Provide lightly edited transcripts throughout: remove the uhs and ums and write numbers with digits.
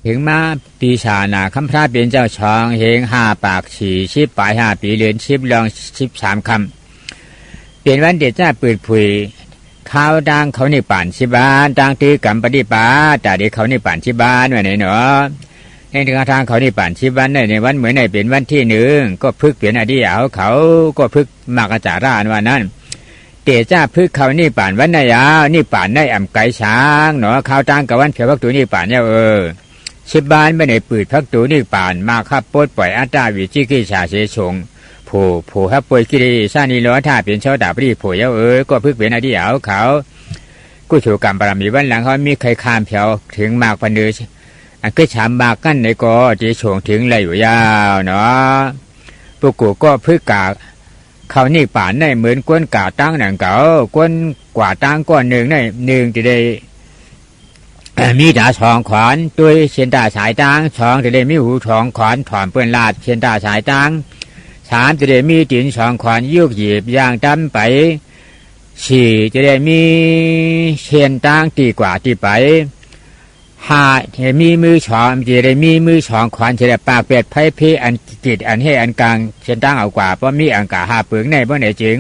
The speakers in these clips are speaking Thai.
ถึงมาปีชานาคำพระเป็นเจ้าชองเฮง5 ปากฉี่10 ปลาย5 ปีเรือน10 ลอง13 คำเปลี่ยนวันเด็ดจ้าปืดผุยข้าวดังเขาในป่านชิบานดังตีกำปฏิปาแต่เด็กเขาในป่านชิบานว่าไหนเนาะในทางเขาในป่านชิบานในวันเหมือนในเป็นวันที่1ก็พึกเปลี่ยนอดีเอาเขาก็พึกมากระจาราอันว่านั้นเตจ้าพึกเขานี่ป่านวันนายาวนี่ป่านได้อ่ำไก่ช้างเนาะข้าวดังกับวันเพียวพักตัวนี่ป่านเนี่ยชิบานไม่ได้ปืดพักตัวนี่ป่านมาขับปดปล่อยอัตตาวิจิกิชาเสชงผู้ฮับป่วยกิริซานีล้อถ้าเป็นชาวดาบรีผู้เยาก็พึกเป็นอดีเอาเขากู้ถูกกรรมปรมีวันหลังเขามีใครข้ามเพียวถึงมากพันเดืออันก็ฉามมากกันในก็จะชงถึงเลยอยู่ยาวเนาะพวกกูก็พึกกาเขานี่ป่านในเหมือนก้นกาตั้งหนังเก่าก้นกว่าตั้งก้อน1ใน1จะได้มีดาสองขวานด้วยเชียนตาสายตั้ง2จะได้มีหู2 ขวานถอนเปื้อนลาดเชียนตาสายตั้ง3จะได้มีตีน2 ขวานยุกหยีบย่างตั้มไป4จะได้มีเชียนตั้งตีกว่าตีไป5จะมีมือ2จะได้มีมือ2 ขวานจะได้ปากเป็ดไผ่เพอันจิตอันให้อันกลางเชียนตั้งเอากว่าเพราะมีอังกา5 เปลืองในบ่ไหนจริง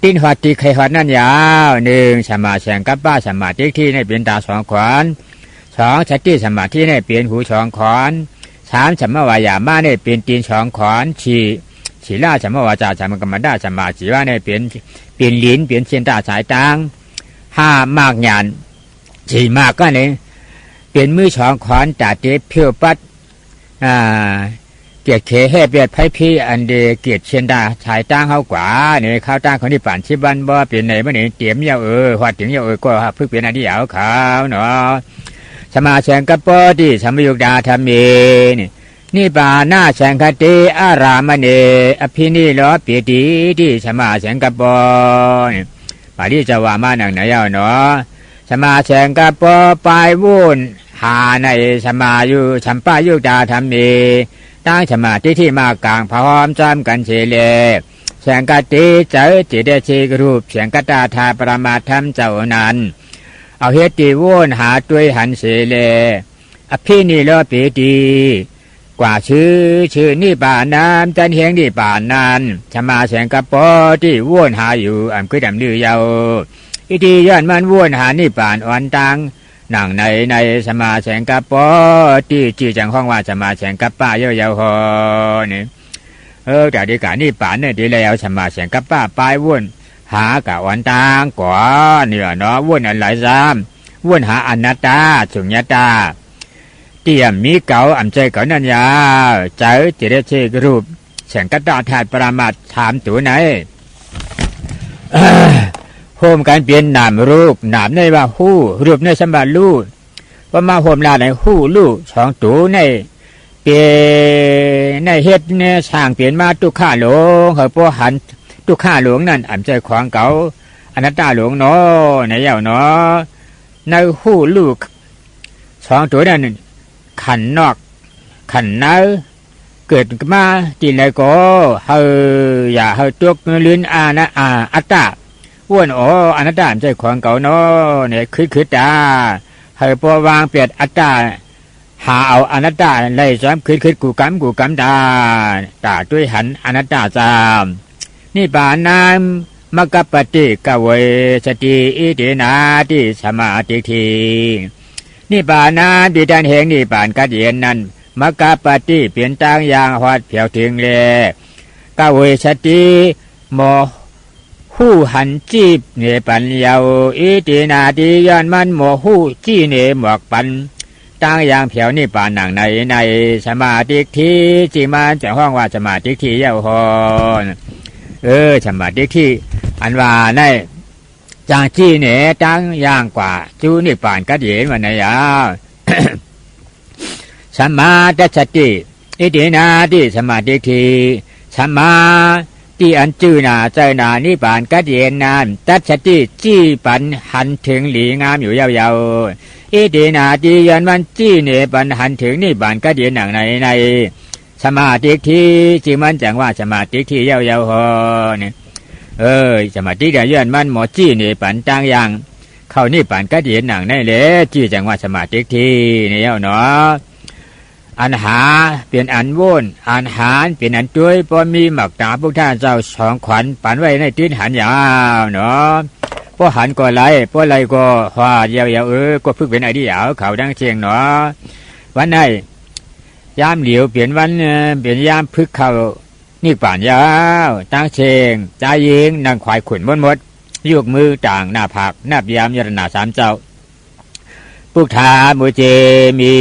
ตีนหอดตีไข่หอดนั่นยาว1สมาแสงกับป้าสมาธิที่ในเป็นตา2 ขวาน2สติสมาธิในเป็นหู2 ขวาน3สัมมาวายามาในเป็นตีน2 ขวานฉีล่าสัมมาวาจาสัมมกรรมดาสัมมาจีวาในเป็นลิ้นเป็นเชียนตาสายตาง5มากหยาน4มากก็เนี่ยเป็นมือ2 ขวานตาเตเพียวปัดเกียรติเขแห่เบียดไพ่พี่อันเดเกียรติเชียนดาสายตั้งเขากว่าเนี่ยข้าวตั้งเขาที่ป่านชิบันบ่เป็นไหนเมื่อไหร่เตรียมยาวหัดถึงยาวก็พึกเป็นอันที่ยาวขาวเนาะสมาแสงกปอที่สมยุกดาธรรมเมนี่ป่าหน้าแสงคติอารามเนอภินิโลปีติที่สมาแสงกปอป่าที่จะว่ามาหนังไหนยาวเนาะสมาแสงกปอปลายวุ่นหาในสมาอยู่สัมปายุกดาธรรมเมตั้งสมาธิที่มากลางพร้อมจำกันเฉลแสงกติเจอจิตเดชกรูปแสงกตาธาปรมาธรรมเจ้านั้นเอาเหตุวุ่นหาด้วยหันเฉลอภินิโลปีติกว่าชื่อนี่ป่าน้ำจันเฮงนี่ป่านั้นสมาแสงกปอที่วุ่นหาอยู่อันคือดำดื้อยาวอิติย้อนมันวุ่นหานี่ป่านอ่อนตังนั่งในสมาแสงกปอที่จีจังห้องว่าสมาแสงกป้าเยอะยาวหอนี่แต่ดีกานี่ป่านเนี่ยดีแล้วสมาแสงกป้าปลายวุ่นหากะวันตางกว่าเนี่ยเนาะวุ่นอันหลายซ้ำวุ่นหาอนัตตาสุญญตาเตี่ยมมีเก่าอ่ำใจเก่านั่นยาเจอจิตเชกรูปแสงกตาธาตุปรามาถามตัวไหนโฮมการเปลี่ยนนามรูปนามในว่าหู้รูปในสัมบัติรูปว่ามาโฮมลาในหู้รูป2 ตัวในเปลี่ยนในเฮ็ดในสร้างเปลี่ยนมาตุข่าหลงเขาพวหันตุข่าหลงนั่นอ่ำใจของเก่าอนัตตาหลงเนาะในเย้าเนาะในหู้รูป2 ตัวนั้นขันนอกขันเนื้อเกิดมาจีนเลยก็อย่าตัวลื่นนะอัตตาอ้วนอนัตตาใจของเก่าเนาะเนี่ยคือตาพอวางเปลี่ยนอัตตาหาเอาอนัตตาไล่ซ้อมคือกูกำตาด้วยหันอนัตตาจามนี่ป่านน้ำมกปฏิกเวสติอิเดนาที่สมาธิทีนี่ป่านาดิดันแห่งนี่ป่านกัดเย็นนั้นมกปฏิเปลี่ยนต่างอย่างหอดเผียวถึงเลยกเวสติโมหู้หันจีบเนปัญญาอิตินาติย้อนมันโมหู้จีเนหมวกปันต่างอย่างเผียวนี่ป่านหนังในสมาธิที่จีมันจะห้องว่าสมาธิที่เย้าหอนสมาธิที่อันว่าในจางจี้เนี่ยจังย่างกว่าจูนี่ป่านกัดเย็นวันไหนยาสัมมาทัสสติอิตินาติสมาธิทีสัมมาที่อันจื้อนาใจนานี่ป่านกัดเย็นนานทัสสติจี้ปันหันถึงหลีงามอยู่ยาวๆอิตินาติยันวันจี้เนี่ยปันหันถึงนี่ป่านกัดเย็นหนังในสมาธิทีจีมันจังว่าสมาธิทียาวๆหอเนี่ยสมาธิเดียนมันหมอจี้นี่ปันต่างอย่างเข้านี่ปันก็เดียนหนังในเลยจี้จังว่าสมาธิที่นี่เนาะ อันหาเปลี่ยนอันวุ่นอันหารเปลี่ยนอันจ้วยพอมีหมักตาพวกท่านเจ้าสองขวัญปันไว้ในตีนหันยาวเนาะพอหันก็ไหลพอไหลก็หวาดยาวก็พึกเป็นไอเดียเขาดังเชียงเนาะวันไหนยามเหลียวเปลี่ยนวันเปลี่ยนยามพึกเขานี่ป่านยาวตั้งเชียงใจยิงนางควายขุนหมดยกมือต่างหน้าผักหน้าพยามยรนาสามเจ้าปุกถามุเจมี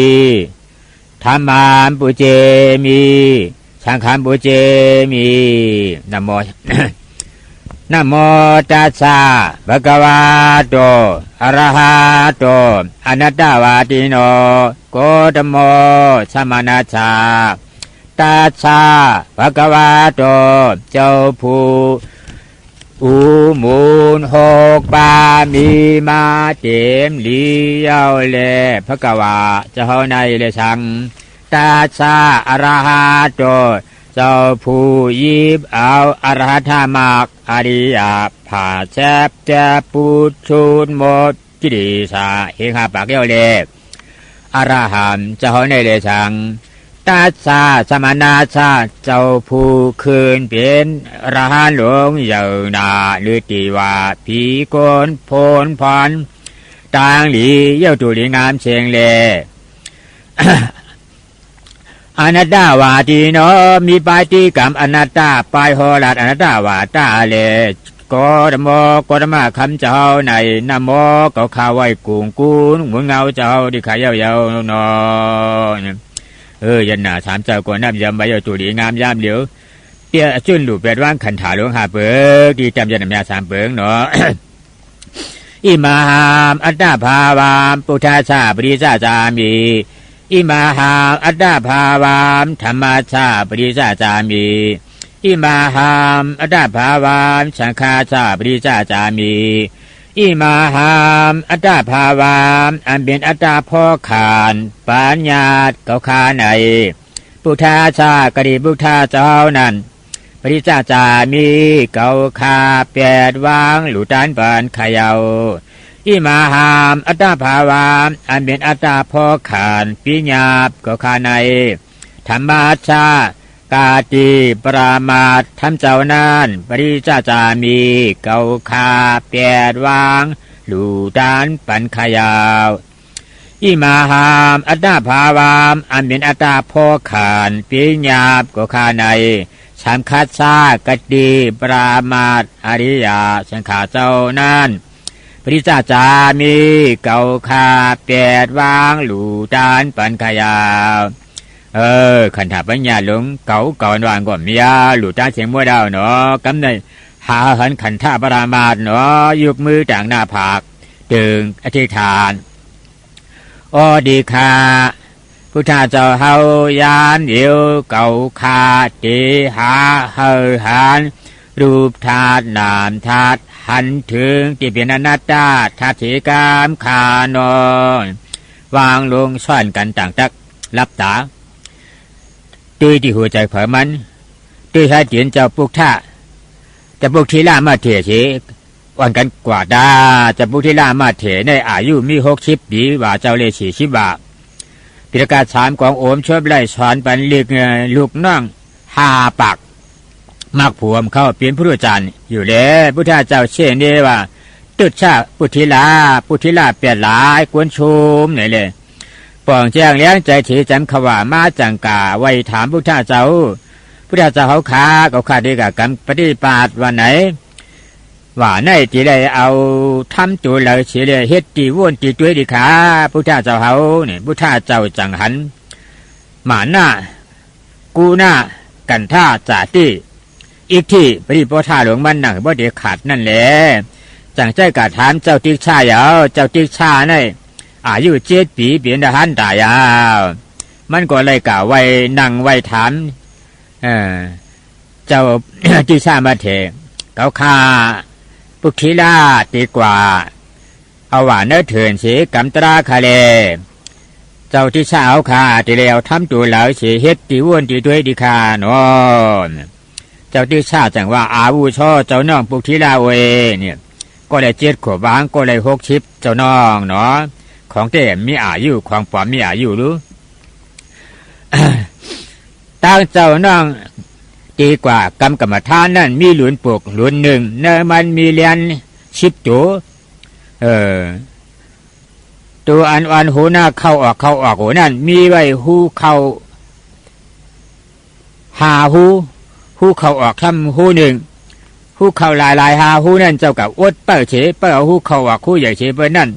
ธรรมามปุเจมีสังฆามปุเจมีนะโม นะโมตัสสะภะคะวะโตอะระหะโตอนัตตวาติโนโกตโมสัมมานาชาตัสสะภะคะวะโตเจ้าผู้อุมูลหกบามีมาเต็มเลี้ยวแลภะคะวะเจ้าในเลสังตัสสะอะระหะโตเจ้าผู้ยิบเอาอรหัตมรรคอริยผาแจบแจปุชุนหมดกิริสาเฮงหาปากเลี้ยวแลอรหันเจ้าในเลสังตัสสะสมณะชาเจ้าผู้คืนเป็นอรหันต์หลวงเยานาหรือตีว่าผีโกนโพนพรต่างหลีเย้าตุลีงามเชียงเล อนัตตาวาทีโนมีปาติกรรมอนัตตาปายโหราชอนัตตาวาตาเลโกธโมโกธมาคำเจ้าในนโมก็ข้าไว้กุงกูนหมุนเงาเจ้าดิขายเยาๆนอยันหนาสามเจ้าก่อนน้ำยำใบตุลีงามยามเหลียวเปียจุนหลูเปียว่างขันถาหลวงหาเปิกดีจำยันน้ำยาสามเปิงเนาะ อิมาหามอัตตาภาวามปุถาชาปริจาจามีอิมาหามอัตตาภาวามธรรมาชาปริจาจามีอิมาหามอัตตาภาวามสังฆาชาปริจาจามีอิมาหามอัตตาภาวามอันเป็นอัตตาพ่อขานปัญญาเก่าขาในปุถาชากริปุถาเจ้านั้นปริจาจามีเก่าคาแปดวางหลุดานปานขยาวอิมาหามอัตตาภาวามอันเป็นอัตตาพ่อขานปิญญาบเก่าขาในธรรมาชากาติปรามาทธรรมเจ้านานปริจาจามีเก่าคาแปดวางหลุดานปันขยาวอิมาหามอัตตาภาวามอันเป็นอัตตาพ่อขานปิญญาบเก่าขาในสามคัสสากติปรามาทอริยาสังขาเจ้านั้นปริจาจามีเก่าคาแปดวางหลูดานปันขยาวขันถาปัญญาหลงเก่าก่อนวางก่อนมียาหลูดานเสียงมัวดาวเนาะกำในหาหันขันธาปรามาทเนาะยกมือต่างหน้าผากตึงอธิษฐานอดีคาพุทธเจ้าเฮายานเดียวเก่าคาติหาเฮหานรูปธาตุนามธาตุหันถึงที่เป็นอนัตตาธาตุกามคานอนวางลงซ่อนกันต่างตักรับตาตื้อที่หัวใจเผยมันตื้อให้เตียนเจ้าปุกท่าจะปุกทีล่ามาเถเฉวันกันกว่าดาจะปุกทีล่ามาเถในอายุมี60 ปีว่าเจ้าเล40 บาทพิรากาศ3ของโอมชอบไล่สอนปันเลีกลูกน้อง5 ปากมักผวมเข้าเปลี่ยนพระอาจารย์อยู่แล้วพุทธเจ้าเช่นนี้ว่าตึดชาปุถิลาเปลี่ยนหลายกวนชุมไหนเลยป่องแจ้งเลี้ยงใจถีจำขว่ามาจังกาไว้ถามพุทธเจ้าเขาขาดีกับกรรมปฏิปาตวันไหนว่าในจีได้เอาทำตัวเลยเฉลี่ยเฮ็ดตีว่นตีตัวดีขาพุทธเจ้าเขาเนี่ยพุทธเจ้าจังหันหมาหน้ากูหน้ากันท่าจ่าตี้อีกที่ปฏิปทาหลวงมันหนักบ่เดียขาดนั่นแหละจังใจกาถามเจ้าติ๊กชายาวเจ้าติ๊กชาในอายุ7 ปีเปลี่ยนทหารตายาวมันก็เลยกล่าวไว้นั่งไว้ถามเจ้า ติ๊กชามาเถเขาฆ่าปุถิลาตีกว่าเอาว่าเนื้อเถื่อนเสียกำตราคาเลเจ้าที่ชาเอาขาตีเลวทำตัวเหลาเสียเฮ็ดตีว่นตีด้วยดีคานอนเจ้าที่ชาจังว่าอาวุโสเจ้าน้องปุถิลาเวเนี่ยก็ได้7 ขวบบางก็ได้60 เจ้าน้องเนาะของเต้มีอายุของปอมมีอายุหรือ ตั้งเจ้าน้องดีกว่ากรรมฐานนั่นมีหลุนปลูกหลุนหนึ่งเนื้อมันมีเลียนชิบตัวตัวอันหูหน้าเข้าออกหูนั่นมีไว้หูเข้าหาหูเข้าออกทำหูหนึ่งหูเข้าหลายหาหูนั่นเจ้ากับอดเปิดเฉเปิดหูเข้าออกหูใหญ่เฉเปิดนั่น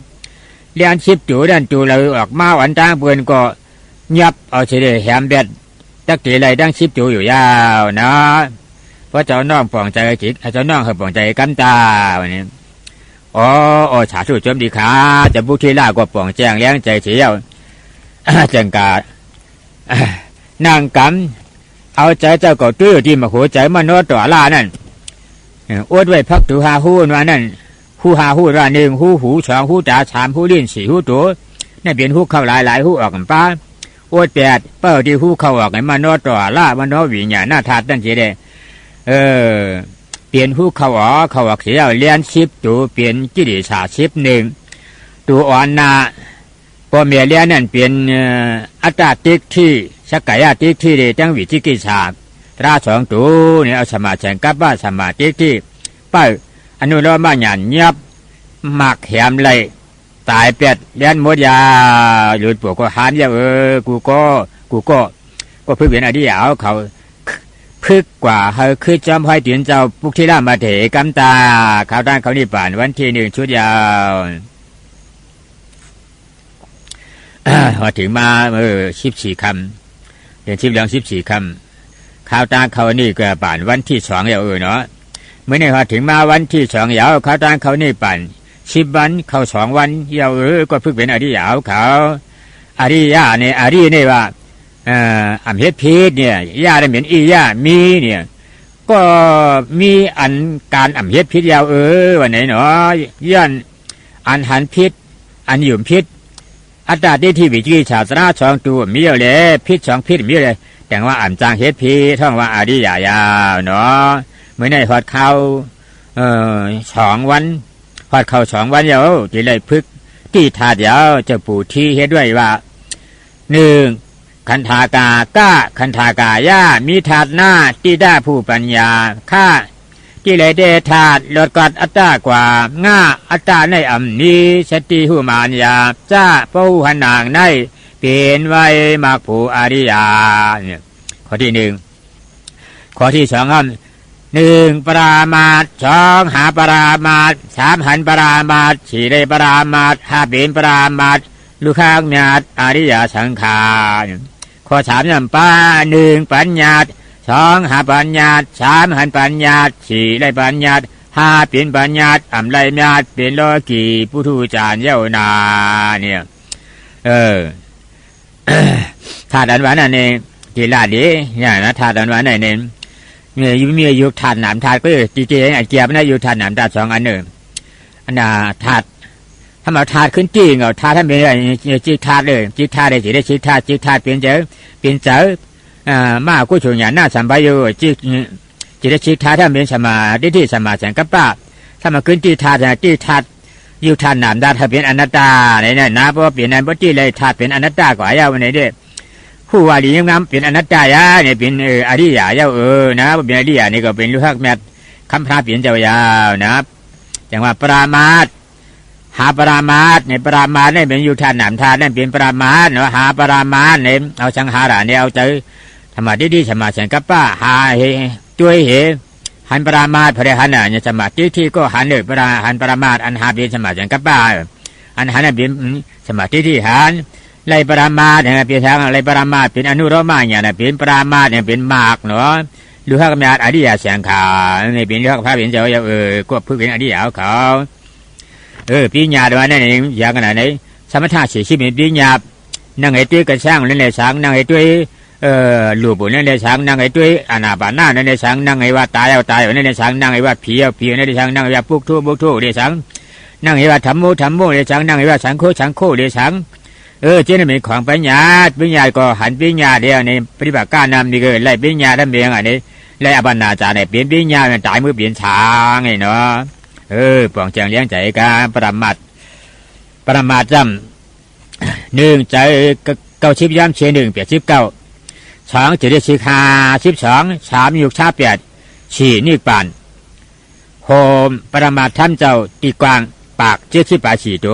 เลียนชิบตัวนั่นตัวเราออกมาวันจ้างเปินก็ยับเอาเฉยแหมเบ็ดตะกี้ไรดังชิบตัวอยู่ยาวนะเพราะเจ้าน้องปองใจจิตเจ้าน้องเขาปองใจกันตาวันนี้อ๋อฉาสู้จมดีขาจะบุทีล่าก็ปองแจ้งเลี้ยงใจเฉียวจังกานั่งกำเอาใจเจ้าก็ตื้อที่มาหัวใจมันโนต่อล่านั่นอดไว้พักตัวหาหูว่านั่นหูหาหูว่าหนึ่งหูสองหูตาสามหูลิ้นสี่หูตัวนั่นเป็นหูเข้าหลายหูออกกันป้าอดแปดเป้าที่หูเข้าออกกันมันโนต่อล่ามันโนวิญญาณหน้าธาตุนั่นเฉยเปลี่ยนหูเข้าออกเสียเลี้ยนชิบตัวเปลี่ยนกิริชาชิบหนึ่งตัวอ่อนนาพอเมียเลี้ยนนั่นเปลี่ยนอัตตาติกที่สักกายติกที่เดจังวิจิกิชาตราสองตัวเนี่ยเอาสมาแข่งกับว่าสมาติกที่ป้าอนุโลมหยาดยับหมักแหมเลยตายเป็ดเลี้ยนหมดยาหลุดปวกก็หันยากูก็เพิ่งเห็นอดีตเอาเขาพึกกว่าเฮาคือจอมห้อยเตียนเจ้าปุกที่ล่ามาเถกำตาข่าวด้านเขานี่ป่านวันที่หนึ่งชุดยาวพอถึงมา14 คำเดือน10 เดือน14 คำข่าวด้านเขานี่ก็ป่านวันที่2ยาวเนาะเมื่อนี่พอถึงมาวันที่2ยาวข่าวด้านเขานี่ป่าน10 วันเข้า2 วันยาวก็พึกเป็นอดีตยาวเขาอริยะเนี่ยอริเนี่ยว่าอัมเฮ็ดพิษเนี่ยยาได้เหม็นอียามีเนี่ยก็มีอันการอัมเฮ็ดพิษยาววันไหนเนาะย่านอันหันพิษอันหยุ่มพิษอัตตาที่วิจิชาสนาสองตัวมีอยู่เลยพิษสองพิษมีเลยแต่ว่าอัมจางเฮ็ดพิษท่องว่าอริยายาวเนาะเมื่อในพอดเข้า2 วันพอดเข้า2 วันยาวที่เลยพึกที่ถาดยาวจะปู่ที่เฮ็ดด้วยว่า1คันธากาก้าคันธากาย่ามีถาดหน้าที่ได้ผู้ปัญญาข้าที่เลยได้ถาดลดกัดอัตตากว่าง่าอัตตาในอัมนี้สติหูมานยาจ้าปูหันนางในเปลี่ยนไว้มากผู้อริยาเนี่ยข้อที่1ข้อที่2ครับ1ปรามาส2หาปรามาส3หันปรามาส4ได้ปรามาส5เป็นปรามาสลูกข้างญาติอริยสังขารข้อ3นำป้า1ปัญญา2หาปัญญา3หันปัญญา4ได้ปัญญา5เป็นปัญญาอำไลญาติเป็นโลกีปุถุจารเย้านาเนี่ยธาตุอันวันนั่นเองกีฬาดีเนี่ยนะธาตุอันวันนั่นเองมีอยู่ธาตุหนามธาตุก็จริงๆไอ้เกียบนะอยู่ธาตุหนามธาตุ2 อันหนึ่งอันน่ะธาตุถ้ามาธาตุขึ้นจริงเอาธาตุถ้าเป็นจิตธาตุเลยจิตธาตุได้สิได้จิตธาตุเป็นเจอมากู้ช่วยงานหน้าสัมปโยจิตได้จิตธาตุถ้าเป็นสมาที่สมาสังกัปปะถ้ามาขึ้นจิตธาตุอยู่ธาตุหนามธาตุถ้าเป็นอนัตตาเนี่ยนะเพราะเปลี่ยนนั้นเพราะที่เลยธาตุเป็นอนัตตากว่าเย้าวันไหนเด้ผู้ว่าดีงามเป็นอนัตตายะเนี่ยเป็นอริยะเย้านะเป็นอริยะนี่ก็เป็นลูกฮักแมทคำพระเปลี่ยนเจ้ายาวนะจังว่าปรามาสหาปรามาสในปรามาสเนี่ยเป็นอยู่ธาตุหนามธาตุนั่นเป็นปรามาสเนาะหาปรามาสเนี่ยเอาสังหาระเนี่ยเอาใจธรรมะที่สมาสังกัปปะหาช่วยหันปรามาสพระหันเนี่ยสมาที่ก็หันเลยหันปรามาสอันหาเป็นสมาสังกัปปะอันหันเป็นสมาที่หันไล่ปรามาสเนี่ยเป็นทางไล่ปรามาสเป็นอนุโลมาเนี่ยนะเป็นปรามาสเนี่ยเป็นมากเนาะลูกข้ากำยาอริยสังขารเนี่ยเป็นลูกข้าพระเป็นเจ้าก็เพื่อเป็นอริยะเขาปีญาด้วยนั่นเองอย่างขนาดไหนสมถะ40เป็นปีญานั่งไอ้ตุ้ยกระช่างนั่นแหละช้างนั่งไอ้ตุ้ยลูกบุญนั่นแหละช้างนั่งไอ้ตุ้ยอนาปานานั่นแหละช้างนั่งไอ้ว่าตายเอานั่นแหละช้างนั่งไอ้ว่าผีนั่นแหละช้างนั่งไอ้ว่าปุกทุเดช้างนั่งไอ้ว่าธรรมโมเดช้างนั่งไอ้ว่าสังโฆเดช้างเจ้านี่เป็นของปัญญาก็หันปัญญาเดียวในปฏิบัติการนำนี่ก็ไล่ปัญญาทั้งเบียงอันนี้ไล่อบันนาจารเนี่ยเปลี่ยนปัญญาตายมือเปลี่ยนช้างไงเนาะปองแจงเลี้ยงใจกันปรมาทจำ1ใจเก้าชิบย้ำเช1เปียชิบ9 ช้องจะได้ชิคา12 3ยุกชา8ฉีนิปานโฮมปรมาธรรมเจ้าตีกวางปาก70 ปาฉีโต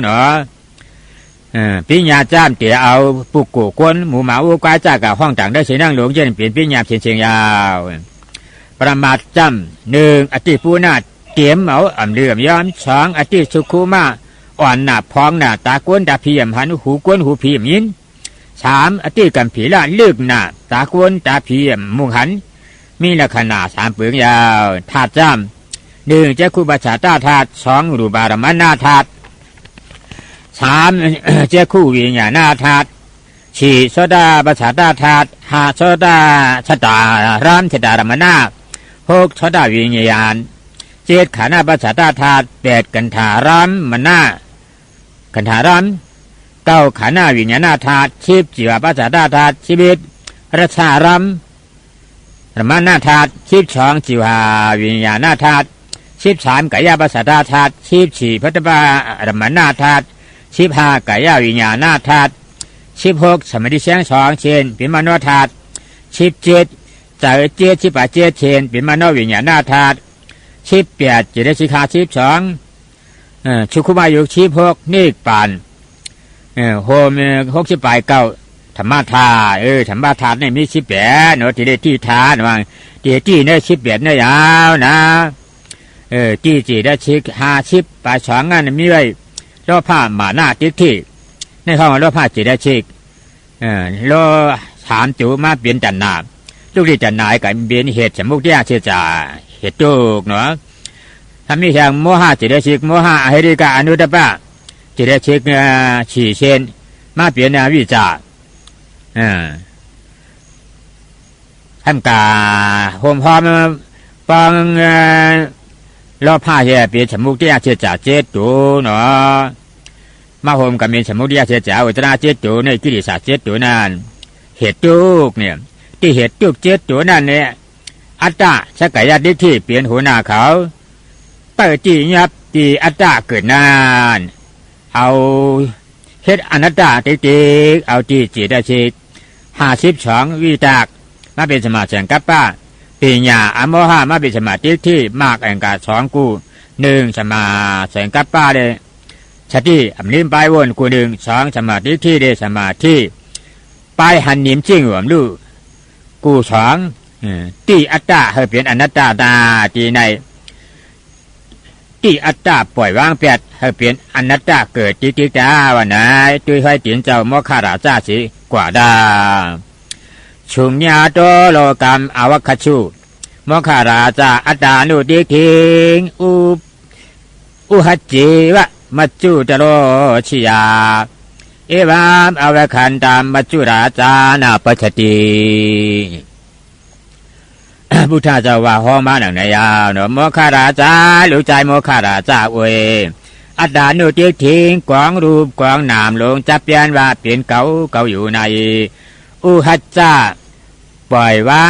เนาะปิญญาจ้ามเตียเอาปุกกูกวนหมูหมาอูกวายจากกับห้องต่างได้เสียนั่งหลวงเย็นเปลี่ยนปิญญาเชียงยาวปรมาจำ1อติปูนาเตรียมเอาอ่ำเลื่อมย้อม2อติสุขุมาอ่อนหนาพองหนาตากวนตาเพียมหันหูกวนหูเพียมยิน3อติกัมผีละลึกหนาตากวนตาเพียมมุงหันมีลักษณะ3เปลืองยาวธาตุจำ1เจ้าคู่บัจฉาตาธาตุ2รูปารมณนาธาตุ3เจ้าคู่วิญญาณธาตุ4โสดาบัจฉาตาธาตุ5โสดาชะตารามชะตารมณนา6โสดาวิญญาณ7ขานาบัจฉาตาธาตุ8กันธารามมนากันธาราม9ขานาวิญญาณธาตุ10จิวบัจฉาตาธาตุ11รัชารามรมณธาตุ12จิวาวิญญาณธาตุ13กายบัจฉาตาธาตุ14พัตตบารมณธาตุ15กายวิญญาณธาตุ16สมัติเสียง2เช่นเป็นมโนธาตุ17จ่าย18เช่นเป็นมโนวิญญาณธาตุ18จิตสิกขา12ชุคุมายุ16นิปานโฮม60ปลาย9ธรรมธาธรรมธาตุนี่มี18เนาะที่ได้ที่ทานว่าที่เนี่ย18เนี่ยยาวนะที่จีได้ชิก50ปลาย2อันมีไว้ล้อผ้าหมาหน้าติ๊กที่ในห้องล้อผ้าจีได้ชิกล้อ3จูมาเปลี่ยนจันนาลูกที่จันนายกับเปลี่ยนเหตุสมุกที่เชื่อจ่าเหตุจุกเนาะถ้ามีแห่งโมหะจีได้ชิกโมหะอหิริกาอนุตตปะจีได้ชิก4เช่นมาเปลี่ยนวิจาทำกาโฮมพร้อมปังล้อผ้าแย่เปลี่ยนสมุกที่เชื่อจ่า7ตัวเนาะมาโฮมกับมีสมุกที่เชื่อจ่าอุตรา7ตัวในกิริสา7ตัวนั้นเหตุจุกเนี่ยที่เหตุจุก7ตัวนั้นเนี่ยอัตตาชักกายดิที่เปลี่ยนหัวหน้าเขาเปิดจียับจีอัตตาเกิดนานเอาเฮ็ดอนัตตาติ๊กเอาจีได้ชิก52วิตากมาเป็นสมาสังกัปปะปิญญาอโมหะมาเป็นสมาธิที่มากแห่งกา2กู1สมาสังกัปปะเลยสติอำนิมไปวนกู1 2สมาธิที่ได้สมาธิไปหันนิมจิ้งหวมลู่กู2ที่อัตตาให้เป็นอนัตตาตาที่ในที่อัตตาปล่อยวางเปียดให้เป็นอนัตตาเกิดจิตตาวันไหนตุยให้ตินเจ้าโมฆะราชาสิกว่าดาชุมญาโตโลกรรมอวัคชุโมฆะราชาอัตตานุติทิงอุหัจจิวะมัจจุตโรชิยาเอวามอวคันตามมัจจุราชานาปัจจติพุทธเจ้าว่าห้องมาหนังในยาวเนาะโมฆะราชาลูกใจโมฆะราชาอวยอัตตานุติทิงกองรูปกองนามลงจับเปลี่ยนว่าเปลี่ยนเก่าอยู่ในอุหัจจาปล่อยว่า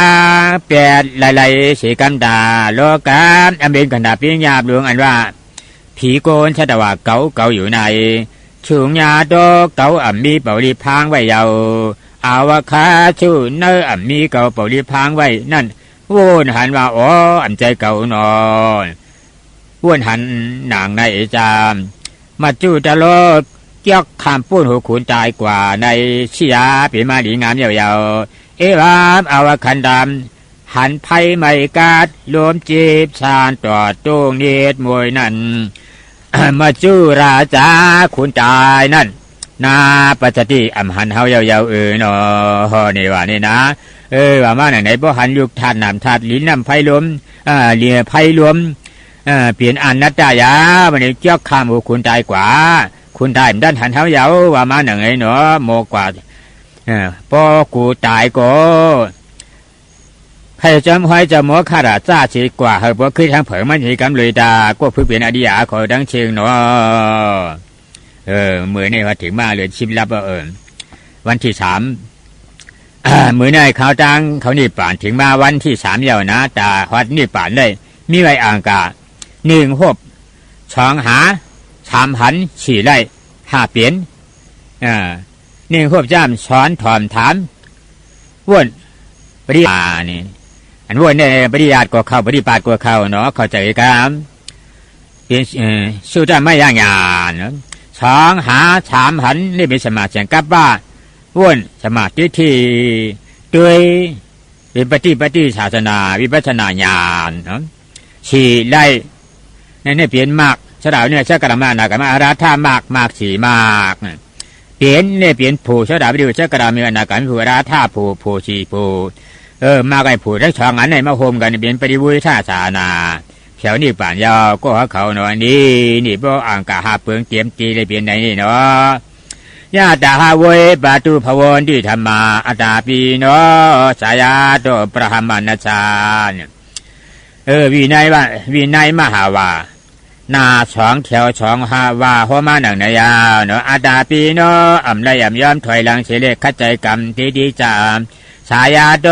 แปดหลายๆสีกันดาโลกามอเมริกันดาปิญญาหลวงอันว่าผีโกนชะตว่าเก่าอยู่ในชุงญาโตเก่ามีเป่าลีพางไว้ยาวอาวคาชูเนอมีเก่าเป่าลีพางไว้นั่นวนหันว่าอ๋ออันใจเก่านอนวนหันนางในจามมาจูตะโลเกี่ยวขามปุ้นหัวขุนตายกว่าในชียาเป็นมาดีงามยาวๆเอวามอาวคันดำหันไพ่ไม่กาดรวมจีบชานต่อตรงเนตมวยนั่นมาจูราชาขุนตายนั่นนาปัจจติอำหันเฮายาวๆเนาะนี่ว่านี่นะว่ามาไหนบ่หันยุกธาตุน้ำธาตุลิ้นน้ำไฟลมเลียไฟลมเปลี่ยนอนัตตายามันเกี่ยวข้ามหัวคุณตายกว่าคุณตายด้านหันเฮายาวว่ามาไหนเนาะโมกว่าพอกูตายก็ใครจำไว้จะโมฆะราชาชีกว่าเฮาบ่คือทางเผยมันหีกำเลยดาก็เพื่อเปลี่ยนอดียาขอดังเชิงเนาะมือนี่ว่าถึงมาเลยชิมรับวันที่3มือนี่เขาตังเขานี่ป่านถึงมาวันที่3ยาวนะตาวัดนี่ป่านได้มีไว้อ่างกา1หบ2หา3หัน4ไร่5เปลี่ยน1หบจ้ามสอนถอมถามว่น ปริยานี่อันว่าเนี่ยปริยาตก็เข้าปฏิบัติก็เข้าเนาะเข้าใจกันเป็นสู้จะไม่ย่างยานสองหาถามหันนี่เป็นสมาธิกับว่าว่นสมาธิที่ด้วยเป็นปฏิศาสนาวิปัสสนาญาณเนาะสี่ไล่เนี่ยเปลี่ยนมากฉลาดเนี่ยชักกระมานากับมาอาราธามากสี่มากเปลี่ยนเนี่ยเปลี่ยนผู้ฉลาดไปดูชักกระมีอนาการผู้อาราธาผู้สี่ผู้มาไก่ผู้ทั้งสองอันไหนมาโฮมกันเปลี่ยนปฏิวุฒิศาสนาแถวนี้ป่านยาวก็เขาเนาะนี่พวกอ่างกะหาเปลืองเตรียมจีเลยเปลี่ยนไหนนี่เนาะยาตาหาเวปาตุภวนที่ธรรมาอัตตาปีเนาะสายาโตประหามานาชาวินัยมหาวานาสองแถวสองหาวาหัวมาหนังนายาเนาะอัตตาปีเนาะอ่ำไรอ่ำย้อมถอยหลังเฉลกขัดใจกรรมที่ดีจามสายาโต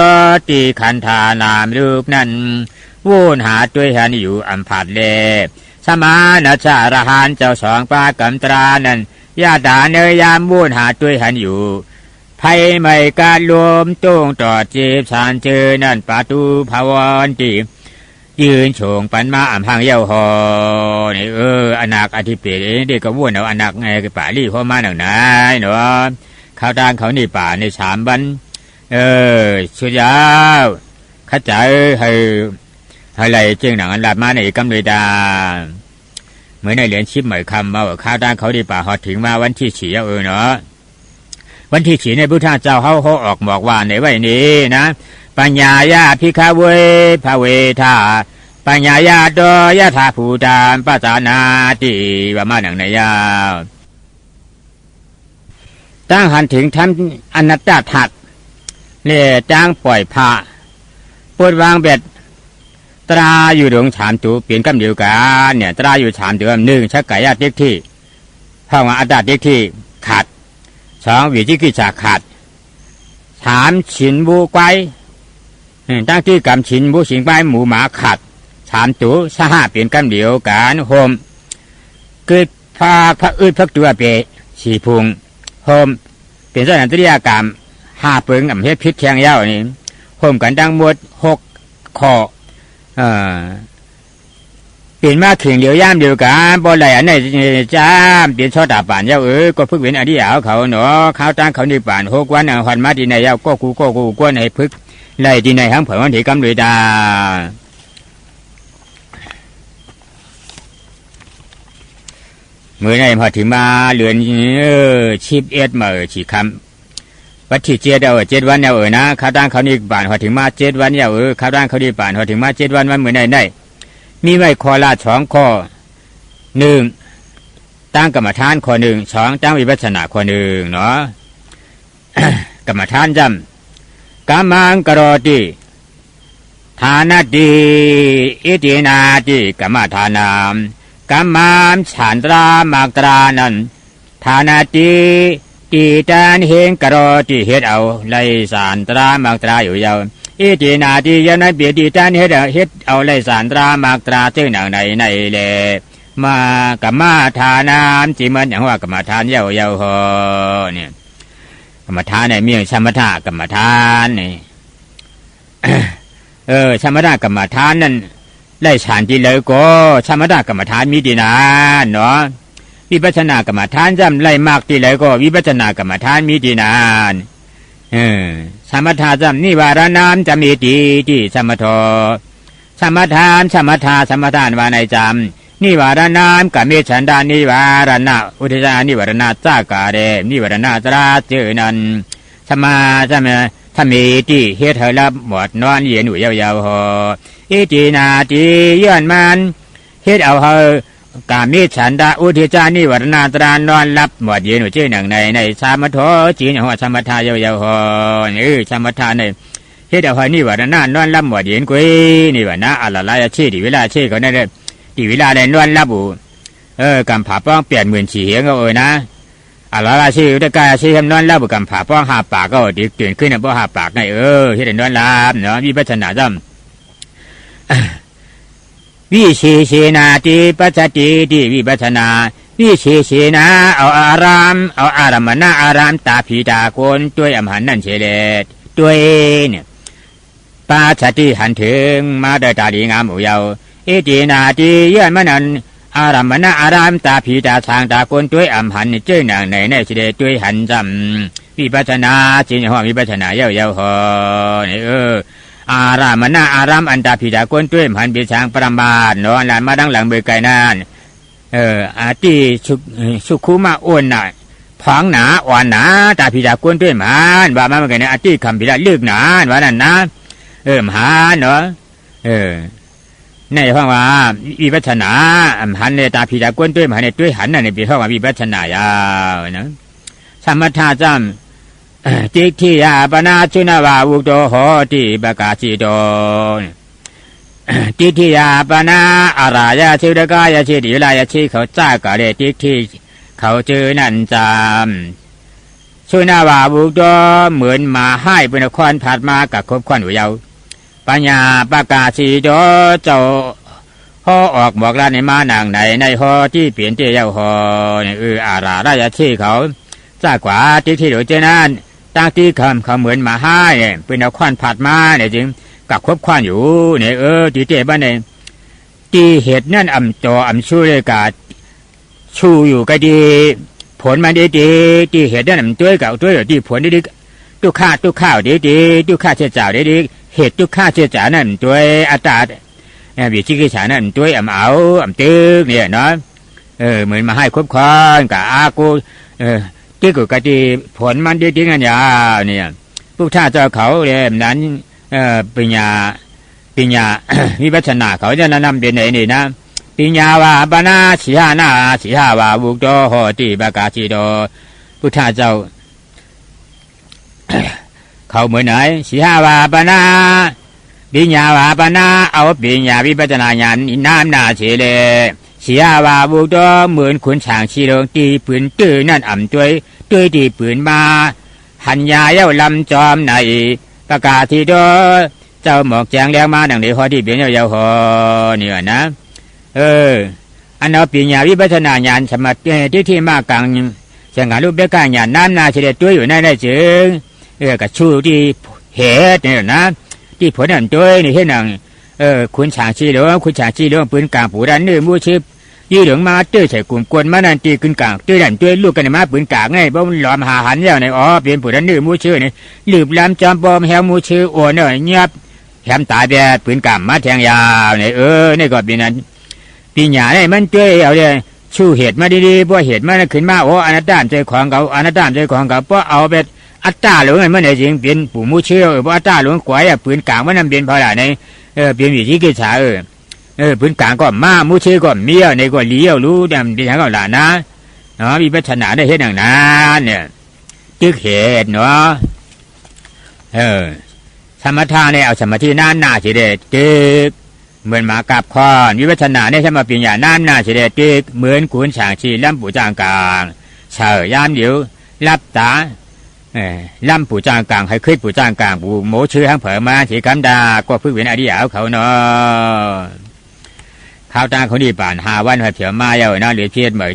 ตีขันธานามรูปนั้นวูนหาด้วยหันอยู่อัมผัดเลสมานาชาระหานเจ้าสองปากัมตรานั้นญาตาเนยยามวูนหาด้วยหันอยู่ไพ่ไม่การรวมต้งต่อจีบสานเจอนั่นปาตูภาวันจียืนโฉงปันมาอ่ำพังเย้าหอนี่อนาคอธิเปรเด็กก็วูนเอาอนาคไงกับป่าลี่พ่อมาหนังนายเนาะข้าวตานเขานี่ป่าในสามบันสุดยาวข้าใจให้อะไรเจ้งหนังอันดับมาในกำเลยดาเหมือนในเหรียญชิปเหมยคำมาข้าวด้านเขาดีป่าหอถึงมาวันที่ฉี่เนาะวันที่ฉี่ในพุทธเจ้าเขาออกบอกว่าในไว้นี้นะปัญญายาพิฆาเวภเวทาปัญญายาโดยะธาภูตามปัจจานาติว่ามาหนังในยาวตั้งหันถึงทำอนัตตาถัดเล่จ้างปล่อยผ้าปวดวางเบ็ดตราอยู่ดวงฉามตูเปลี่ยนกำเดียวกันเนี่ยตราอยู่ฉามตัวหนึ่งชักไก่ยาเด็กที่ห้องอัตตาเด็กที่ขาดสองวิจิกิจฉาขาดสามฉินบูไกตั้งที่กำฉินบูสิงไปหมูหมาขาดฉามตูสหเปลี่ยนกำเดียวกันโฮมเกิดพาพระอึดพักตัวเปสีพุงโฮมเป็นสถานตริยกรรมห้าเปิงอำเภอพิษแข่งยาวนี่โฮมกันดังหมด6 ข้อเปลี่ยนมาถึงเดียวย่ามเดียวกันบ่ไหลอันไหนจ้าเปลี่ยนชอตาป่านเย้าก็พึกเป็นอดีเอาเขาเนาะข้าวตั้งเขาในป่าน6 วันหันมาที่ไหนเย้าก็กูกวนให้พึกไหลที่ไหนทั้งเผยวันที่กำเลยดาเมื่อไหร่พอถึงมาเรือนชิบเมื่อฉีคำวัดที่7 วันนะข้าวตั้งเขานี่ป่านพอถึงมา7 วันข้าวตั้งเขานี่ป่านพอถึงมา7 วันเมื่อไหร่มีไว้ข้อละ2 ข้อ1ตั้งกรรมฐานข้อ1 2ตั้งวิปัสสนาข้อ1เนาะ กรรมฐานจำกัมมังกโรติฐานะติอิตินาติกัมมฐานามกัมมัมฉันตรามากตรานันฐานะติตีจานเฮงกโรติเฮ็ดเอาไลสานตรามากตราอยู่ยาวอิตินาติยานัยเบียดีจานเฮ็ดเอาไลสานตรามากตราเจ้าหนังในเลมากัมมาทานามจิมันอย่างว่ากรรมฐานยาวหอเนี่ยกรรมฐานเนี่ยมีสมถะกรรมฐานนี่ สมถะกรรมฐานนั่นได้ฌานที่เลยก็สมถะกรรมฐานมีดีนานเนาะวิปัสสนากรรมฐานจำไล่มากที่เลยก็วิปัสสนากรรมฐานมีดีนานสมถะจำนิวารณามจะมีดีที่สมถะสมถานว่าในจำนิวารณามกับเมฉันดานิวารณะอุทจานิวารณะจ้ากาเรนิวารณะตราเจอนันสมาจะมีถ้ามีที่เฮ็ดให้รับหมดนอนเย็นอยู่ยาวๆหออิตินาติย้อนมันเฮ็ดเอาเฮากามิฉันดาอุทิจานิวรณาตรานอนรับหมดเย็นอยู่ชื่อหนังในสามโถจีนหัวสมถะยาวๆหอสมถะในเฮ็ดเอาให้นิวรณานอนรับหมดเย็นกุยนี่ว่านะอะละลายชื่อดิเวลาชื่อเขาได้ดิเวลาได้นอนรับกำผาป้อง80,000ฉีเหียงก็นะอะละลายชื่อได้กายชื่อนอนรับกำผาป้อง5 ปากก็ดิตื่นขึ้นน่ะบ่5 ปากในเฮ็ดได้นอนรับเนาะวิปัสสนาจำวิเชนาติปัจจติติวิปัสสนาวิเชนาเอาอารามณะอารามตาผีตาคนด้วยอมหันนั่นเฉลดด้วยเนี่ย ปาชติหันถึงมาได้ตาดีงามอุเยาเอจีนาจีเยื่อนมันนันอารามณะอารามตาผีตาทางตาคนด้วยอำหันเจ้าหนังในเสด็จด้วยหันจำวิปัสนาจินหัววิปัสนาเย้าเย้าหอนี่อารามณะอารามอันตาผีตาคนด้วยหันเบียช้างประมาทเนาะหลานมาดังหลังเบือไก่นานอาตีสุขุมาอ้วนหน่อยผองหนาอ่อนหนาตาผีตาคนด้วยมันว่ามาเหมือนกันนะอาตีคำผีตาเลือกหนาว่านั่นนะมหาเนาะในห้องว่าวิปัสนาหันในตาผีตากวนด้วยหันในด้วยหันในปีห้องว่าวิปัสนายาวนะสมถะจำจิกที่ยาปนาชุนาวาวุโตโหติปกาจิโตจิกที่ยาปนาอารายาชิดกายาชิดิลายาชิเขาจ้ากะเรจิกที่เขาเจอนั่นจำชุนาวาวุโตเหมือนมาให้เป็นควันผัดมากับคบควันหัวยาวปัญญาประกาศสีโดเจ้าห่อออกบอกลาในมาหนังไหนในห่อที่เปลี่ยนเจ้าเย้าห่อเนี่ยอาราราชที่เขาจ้ากว่าที่โดยเจนั้นตั้งที่คำเขาเหมือนมาให้เนี่ยเป็นเอาควันผัดมาเนี่ยจึงกับคบควันอยู่เนี่ยที่เจ้บ้านเนี่ยที่เหตุนั่นจอชูเลยกาชูอยู่ก็ดีผลมันดีที่เหตุนั่นตัวเก่าตัวที่ผลดีตุข้าวดีตุข้าเจ้าเจ้าดีเหตุทุกข้าเชื่อจ่านั่นตัวอัตตาวิจิกิจฉานั่นตัวเอาตึกเนี่ยเนาะเหมือนมาให้ครบครันกับอากูที่กูกะดีผลมันดีๆกันยาเนี่ยผู้ท่าเจ้าเขาเนี่ยนั้นปัญญาวิปัสสนาเขาจะนำเด่นไหนนี่นะปัญญาวาปนาสีหานาสีหาวาบุกโตโหติปกาจิโตผู้ท่าเจ้าเขาเหมือนไหนสีหาวาปนาปิญญาวาปนาเอาปิญญาวิปัสสนาญาณน้ำนาเฉเลสีหาวาบุตรเหมือนขุนช้างชีเริงตีปืนตื้อนั่นด้วยตีปืนมาหันยาเย้าลำจอมในประกาศที่โดเจ้าหมอกแจงแล้วมาดังเดียวที่เปลี่ยนเย้าหอเนี่ยนะอันเอาปิญญาวิปัสสนาญาณสมัติที่มากกลางเสียงการรูปเบี้ยกญาณน้ำนาเฉลตัวอยู่ในได้จึงกับชูที่เหตุเนี่ยนะที่ผลนั่นตัวนี่เห็นหนังคุณฉางชีเหลืองปืนกลางผู้ดันเนื้อมูชิบยี่เหลืองมาตื้อใส่กลุ่มกวนมานันตีขึ้นกลางตื้อดันตัวลูกกันมาปืนกลางไงเพราะมันหลอมหาหันแล้วในเป็นผู้ดันเนื้อมูชื่อนี่ลืบลำจอมปอมแหวมูชื่อโอนเนี่ยเงียบแถมตายแบบปืนกลางมาแทงยาวเนี่ยนี่ก็เป็นนั้นปีหยาเนี่ยมันตัวเอาเลยชูเหตุมาดีๆเพราะเหตุมันขึ้นมาอนัตตามใจของเขาเพราะเอาแบบอัตตาหลวงมันเนี่ยจริงเป็นปู่มูเชื่อเพราะอัตตาหลวงกวายปืนกลางมันนำเป็นพอละในเป็นวิธีกิจฉาปืนกลางก็มามูเชื่อก็เมียในก็เลี้ยวรู้ดำเป็นทางก็หลานนะเนาะมีปัญหาได้เห็นอย่างนั้นเนี่ยจึกเหตุเนาะสมถะเนี่ยเอาสมาธินั่นหน้าเฉยจึกเหมือนหมากับคอนวิปัสสนาเนี่ยใช่มาปัญญานั่นหน้าเฉยจึกเหมือนขุนช้างชีล่ำปู่จางกลางเฉยยามเดียวรับตาล่ำปู่จางกลางให้ขึ้นปู่จางกลางปู่โมชื่อทั้งเผอมาสีคำดาก็พึ่งเวียนอดีตเอาเขาเนาะข้าวตาเขานี่ป่าน5 วันเถียวมาเยอะนะหรือเพียรเหมือน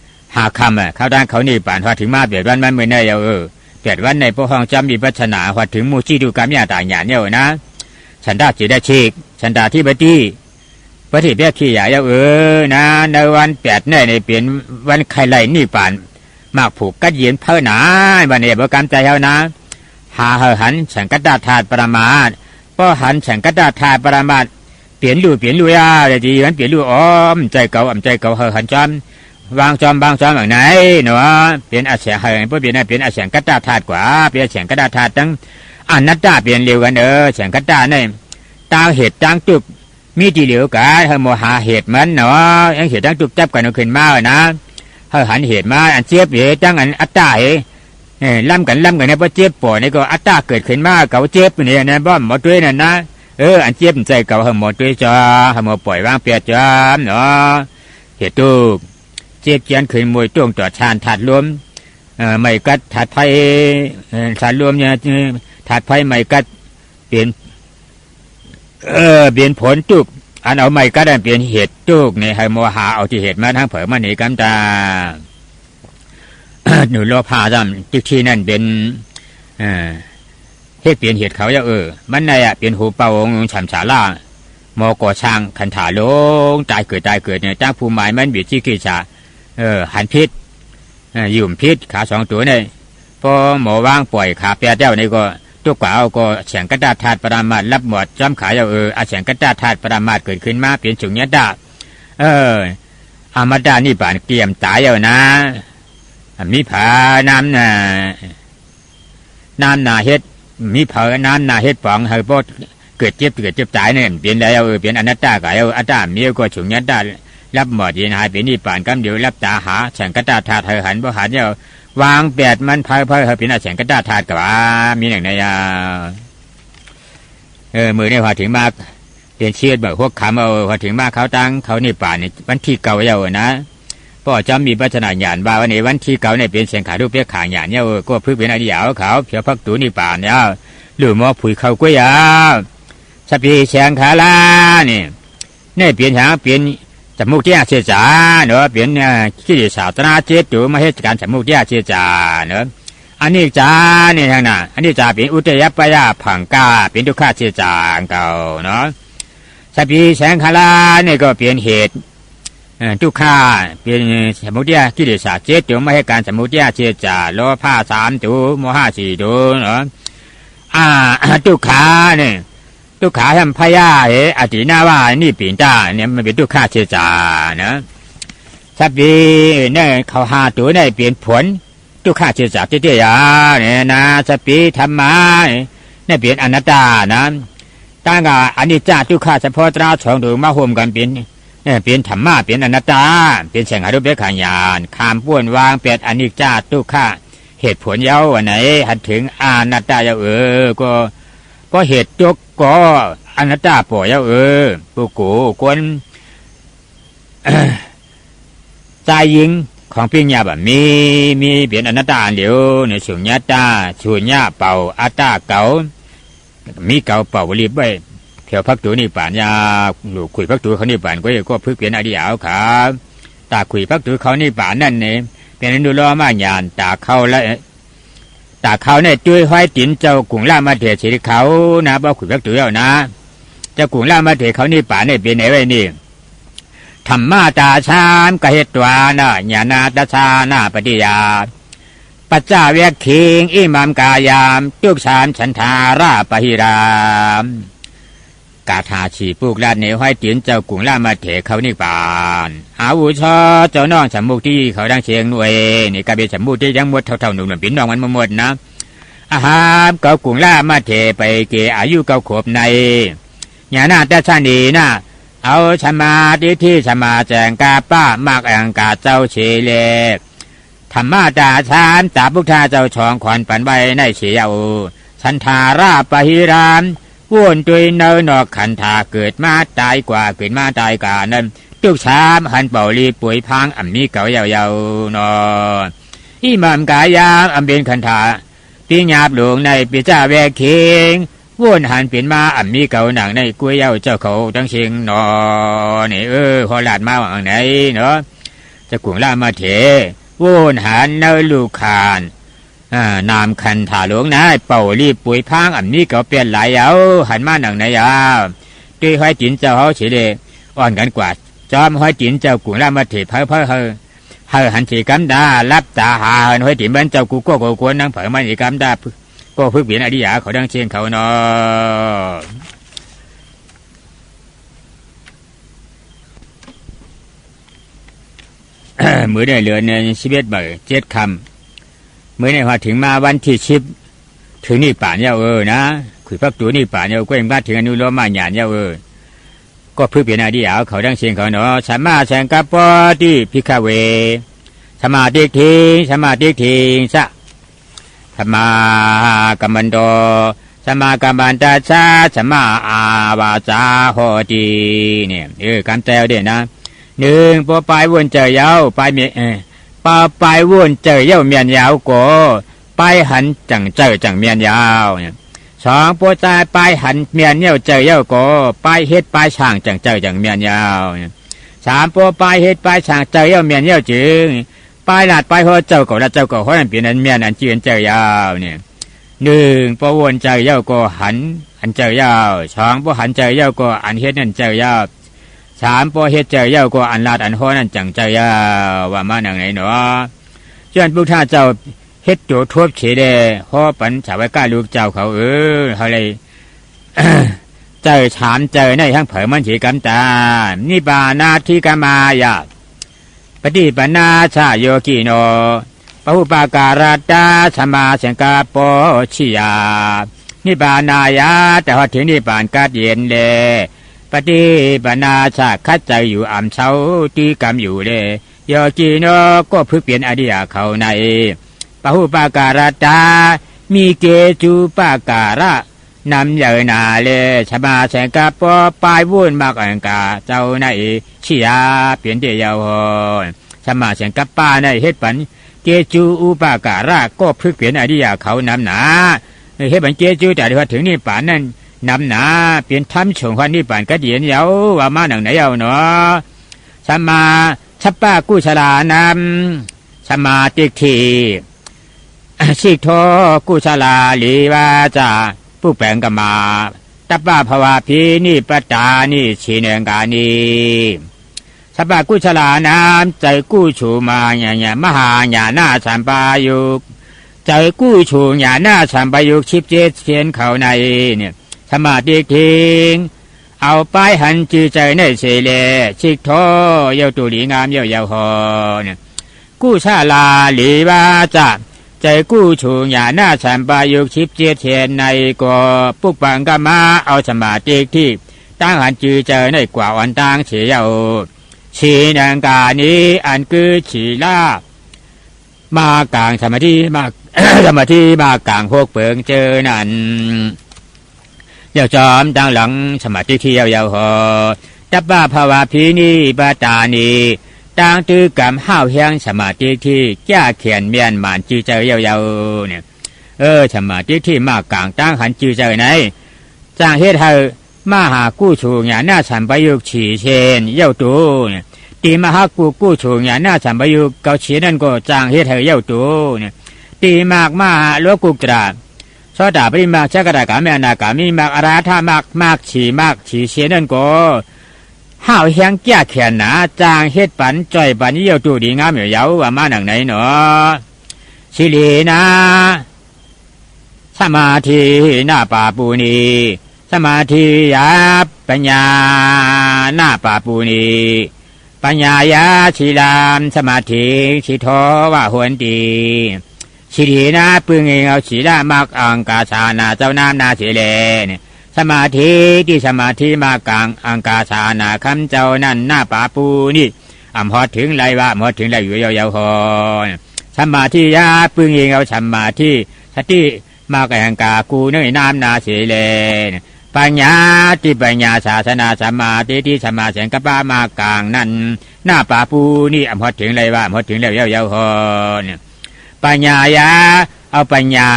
5 คำข้าวตาเขานี่ป่านพอถึงมาเปลี่ยนวันมันเมื่อเนยเปลี่ยนวันในพวกห้องจำมีปัญหาพอถึงมูชีดูกรรมยาต่างหยาดเยอะนะฉันได้จีได้ชีกฉันได้ที่บัดดี้ปฏิเบียขี้ใหญ่เยอะนะในวัน8เนี่ยในเปลี่ยนวันใครไหลนี่ป่านมากผูกกัดเย็นเพื่อหนาบันเนี่ยประกันใจเฮานะหาหันฉันกัดดาธาตุประมาทเพราะหันฉันกัดดาธาตุประมาทเปลี่ยนลู่ยาเลยทีมันเปลี่ยนลู่ใจเก่าหันจอมวางจอมอย่างไหนเนาะเปลี่ยนอาเสียเพราะเปลี่ยนอาเสียกัดดาธาตุกว่าเปลี่ยนเสียกัดดาธาตุตั้งอนัตตาเปลี่ยนเร็วกันเสียกัดดาเนี่ยตาเหตุตั้งจุกมีที่เหลียวกันเฮาโมหาเหตุมันเนาะยังเหตุตั้งจุกจับกันขึ้นมานะหันเหตุมาอันเจ็บเหตุตั้งอันอัตตาล่ำกันเนี่ยพอเจ็บปวดนี่ก็อัตตาเกิดขึ้นมาเก่าเจ็บเนี่ยนะบ่หมดด้วยนั่นนะอันเจ็บใจเก่าหมดด้วยจ้าหมดปล่อยวางเปียจ้าเนาะเหตุตุกเจ็บเจียนขึ้นมวยต้วงต่อชานถาดรวมไม่กัดถาดไฟถาดรวมเนี่ยถาดไฟไม่กัดเปลี่ยนผลตุกอันเอาไม่ก็ได้เปลี่ยนเหตุจุกในให้โมหะเอาที่เหตุมาทั้งเผยมาหนีกันตา หนูโลภะจำที่นั่นเป็น เฮ็ดเปลี่ยนเหตุเขาเจ้ามันในเปลี่ยนหูเป่าองฉ่ำฉาล่ามอก่อช่างคันถาลงตายเกิดเนี่ยจ้างภูมิหมายมันบีดจี้ขี้ฉาหันพิษยุ่มพิษขา2ตัวเนี่ยพอหมอว่างปล่อยขาแปรเจ้านี่ก็ตุกกว่าเอาก็แฉงกระดาษธาตุปรามาสรับหมดจำขาเจ้าอาแฉงกระดาษธาตุปรามาสเกิดขึ้นมาเปลี่ยนฉุงเนี้ยดาอามาดานี่ป่านเกี่ยมตายเจ้านะมีผาน้ำนาเฮ็ดมีผาน้ำนาเฮ็ดปองเฮาบ่เกิดเจ็บตายเนี่ยเปลี่ยนแล้วเปลี่ยนอนัตตาก็เอาอัตตามีก็ฉุงเนี้ยดารับหมดยินหายเป็นนี่ป่านกำเดียวรับตาหาแฉงกระดาษธาตุหันบ่หันเจ้าวางแปดมันเพอเป็นแฉงกระดาษธาตุกับมีอย่างไรมือเนี่ยพอถึงมากเปลี่ยนเชียดแบบพวกคำเอาพอถึงมากเขาตั้งเขานี่ป่านนี่วันที่เก่าเยานะพ่อจำมีปัจนาหยานบ่าวันนี้วันที่เก่าเนี่ยเป็นเสียงขารูปเปียขางหยานเนี่ยก็พึ่งเป็นอดีตเขาเพียวพักตูนี่ป่านเนี่ยหรือมอผุยเขากุ้ยสปีแฉงขาลาเนี่ยเปลี่ยนหาเปลี่ยนจมูกที่เสียจ่าเนอะเปลี่ยนขี้สาวตนาเจ็ดตัวมาให้การจมูกที่เสียจ่าเนอะอันนี้จ่าเนี่ยทางน่ะอันนี้จ่าเป็นอุตยปยาผังกาเป็นทุกข้าเสียจ่าเก่าเนาะสปีแสงคาลาเนี่ยก็เปลี่ยนเหตุทุกข้าเป็นจมูกที่ขี้สาวเจ็ดตัวมาให้การจมูกที่เสียจ่าโลภะ3ตัวโมหะ4ตัวเนาะทุกข้าเนี่ยทุกขาทำพยาอตินาว่านี่ปีนตาเนี่ยมันเป็นทุกข้าเสียจ่านะสับปีเนี่ยเขาหาตัวได้เปลี่ยนผลทุกข้าเสียจ่าเตี้ยเนี่ยนะสับปีธรรมะเนี่ยเปลี่ยนอนัตตานะตั้งกับอนิจจทุกข้าเฉพาะตราสองดูมาโฮมกันเป็นเนี่ยเปลี่ยนธรรมะเปลี่ยนอนัตตาเปลี่ยนแสงอรูปเบขญาณข้ามป้วนวางเปลี่ยนอนิจจทุกข้าเหตุผลเย้าวันไหนหันถึงอนัตตาเย้าก็เหตุจกก็อนัตตาป่อยปุกูคนใจยิงของพิญญาแบบมีเปลี่ยนอนัตตาเดี๋ยวในสุญญาตาสุญญาเป่าอัตตาเก่ามีเก่าเป่ารีบไว้เที่ยวพักตัวนี่ป่านยาหลูกขุยพักตัวเขานี่ป่านก็พึกเปลี่ยนอดีตเอาขาตาขุยพักตัวเขานี่ป่านนั่นเนี่ยเป็นดูล้อมาหยานตาเข้าและตาเขาเนี่ยจุ้ยห้อยตินเจ้ากุ่งล่ามาเถสิเขานะบ่ขุยพักตัวเอานะเจ้ากุ่งล่ามาเถเขานี่ป่านเนี่ยเป็นไหนไว้นี่ธรรมาตาชามกะเหตวานะญาณาตาชานาปฏิยาปัจจาเวกขิงอิมามกายามตุกชามฉันทาราปหิรามกาถาฉีปุกลาดเหนห้อยตินเจ้ากุ่งล่ามาเถเขานี่ป่านอาวุชเจ้าน้องสมุกที่เขาดังเชียงหน่วยนี่กะเบสมุกที่ยังหมดเท่าๆหนุ่มปิ่นน้องมันหมดนะอาหารเก่ากุ่งล่ามาเถไปเกอายุเก่าขบในญาณาตาชานีนะเอาชมาดิที่ชมาแจงกาป้ามากอังกาเจ้าเชเลธรรมาตาชานตาพุทธาเจ้าชองขวัญปันใบในเฉียวฉันทาราปหิรามว่นตุยเนนอกขันธาเกิดมาตายกว่าเกิดมาตายกานั้นตุกชามหันเป่าลีป่วยพังอัมมีเก่ายาวๆนออิมามกายามอัมเป็นขันธาปีญาบหลวงในปิจ้าแวกเข่งว่นหันเปลี่ยนมาอัมมีเก่าหนังในกุ้ยเย้าเจ้าเขาทั้งเชียงนอนี่พอหลาดมาว่าไหนเนาะจะกุ่งล่ามาเถว่นหันเนลูกขานนามคันถาหลวงนะเป่ารีบป่วยพังอันนี้ก็เปลี่ยนหลายหันมาหนังไหนด้วยห้อยจินเจ้าเขาเฉลอ่อนกันกว่าจอมห้อยจินเจ้ากุ่งล่ามาเถเพ้อหันสีกำดารับตาหาห้อยจินบ้านเจ้ากูก็กวนนั่งเผยมันสีกำดาก็พึกเปลี่ยนอดียาเขาดังเชียงเขาเนาะมือได้เหลือในชีวิตบ่7 คำมือในพอถึงมาวันที่10ถึงนี่ป่านเย้านะขุยพักตัวนี่ป่านเย้าก็ยังมาถึงอนุโลมาหยานเย้าก็พึกเปลี่ยนอดียาเขาดังเชียงเขาเนาะสัมมาสังกัปปะติภิกขเวสมาธิทิสะสมากัมมันโตสมากัมมันตาชาสมาอาวาจาโหติเนี่ยคำแจวเด่นนะ1ปอปลายวนเจอเย้าปลายเมียปอปลายวนเจอเย้าเมียนยาวก็ปลายหันจังเจอจังเมียนยาวเนี่ย2ปอตายปลายหันเมียนเย้าเจอเย้าก็ปลายเฮ็ดปลายช่างจังเจอจังเมียนยาวเนี่ย3ปอปลายเฮ็ดปลายช่างเจอเย้าเมียนเย้าจึงปลายหลาดปลายหัวเจ้าก็ละเจ้าก็หัวนั่นเปลี่ยนอันเมียนอันจีนเจอยาวเนี่ย หนึ่งปวนเจอเย้าก็หันอันเจอเย้าสองปหันเจอเย้าก็อันเฮ็ดนั่นเจอเย้าสามปเฮ็ดเจอเย้าก็อันลาดอันโหนั่นจังเจอเย้าว่ามาหนังไหนเนาะจนพุทธเจ้าเฮ็ดโจทบเฉยเด้ฮอปันชาวไว้ก้าลูกเจ้าเขาเขาเลย เจอถามเจอในทั้งเผยมันถีกำตานิบานาทิกามายาปฏิปนาชาโยกิโนปหุปาการาตาสมาสังกาปชิยานิบานายาแต่พอถึงนิบานกัดเย็นเลยปฏิปนาชาคัดใจอยู่อ่ำเช้าตีกรรมอยู่เลยโยกิโนก็พึกเปลี่ยนอดียเขาในปหุปาการาตามีเกจูปาการะนำเยนาเลชมาแสงกาปอปลายวุ่นมากอังกาเจ้าในชิยาเปลี่ยนเดียวชมาแสงกาป้าในเฮ็ดปันเกจูอุปาการะก็พึกเปลี่ยนอดียเขานำหนาเฮ็ดปันเกจูแต่พอถึงนี่ป่านนั้นนำหนาเปลี่ยนทำชงวันนี่ป่านก็เดียนเยาว่ามาหนังไหนเยาเนาะชมาชัปป้ากู้ชลานำชมาติกทีสิกโทกู้ชลาลีวาจาผู้แปลงกมาตัปปะภวาพีนี่ปตานี่ชีเนงกานีสัพพะกุศลานามใจกู้ชูมาญามหาญาณาสัมปายุกใจกู้ชูญาณาสัมปายุกชิบเจตเขียนเขาในเนี่ยสมาธิทิ้งเอาไปหันจีใจในเสเลชิกโทเยาตุลีงามเยาหอเนี่ยกู้ชาลาลีวาจะใจกู้ชูญาณาสัมปายุกชิบเจตเขียนในก็ปุกปังกมาเอาสมาธิที่ตั้งหันจีใจในกว่าวันตั้งเฉียวชีนังกานี้อันคือฉีลามากลางสมาธิมา สมาธิมากลางพวกเปิงเจอนั่นเยาจอมดังหลังสมาธิเที่ยวยาวหอตัปปะภาวะพีนีปตานีต่างตือกรรมห้าวเฮียงสมาธิที่แก้เขียนเมียนหมานจีเจอยาวๆเนี่ยสมาธิที่มากลางตั้งหันจีเจอไหนจางเฮ็ดให้มหากู้ชูญาณาสัมปยุกฉีเชนเย้าตูเนี่ยตีมหากู้ชูญาณาสัมปยุกเกาฉีนั่นก็จางเฮ็ดให้เย้าตูเนี่ยตีมากมหาโลกุตระโสดาปริมากชักกะกาเมนากามีมากอราธามากฉีเชนนั่นก็ห้าวเฮียงแก้แขนหนาจางเฮ็ดปันจ่อยปันเย้าตูดีงามเยาว่ามาหนังไหนเนาะสิลีนะสมาธิหน้าป่าปูนีสมาธิยาปัญญาหน้าป่าปูนีปัญญายาชีลามสมาธิชิโทว่าหวนตีชีดีนาปึงเองเอาชีลามักอังกาชานาเจ้าน้ำนาเสเลเนี่ยสมาธิที่สมาธิมากลางอังกาชานาคำเจ้านั่นหน้าป่าปูนี่อำพอถึงไรว่าหมดถึงไรอยู่ยาวๆหอสมาธิยาปึงเองเอาสมาธิสติมากอังกากูเนยน้ำนาเสเลปัญญาที่ปัญญาศาสนาสมาธิที่สมาแสงกป้ามากลางนั่นหน้าป่าปูนี่อำพอถึงเลยว่าพอถึงแล้วยาวๆหอเนี่ยปัญญายาเอาปัญญา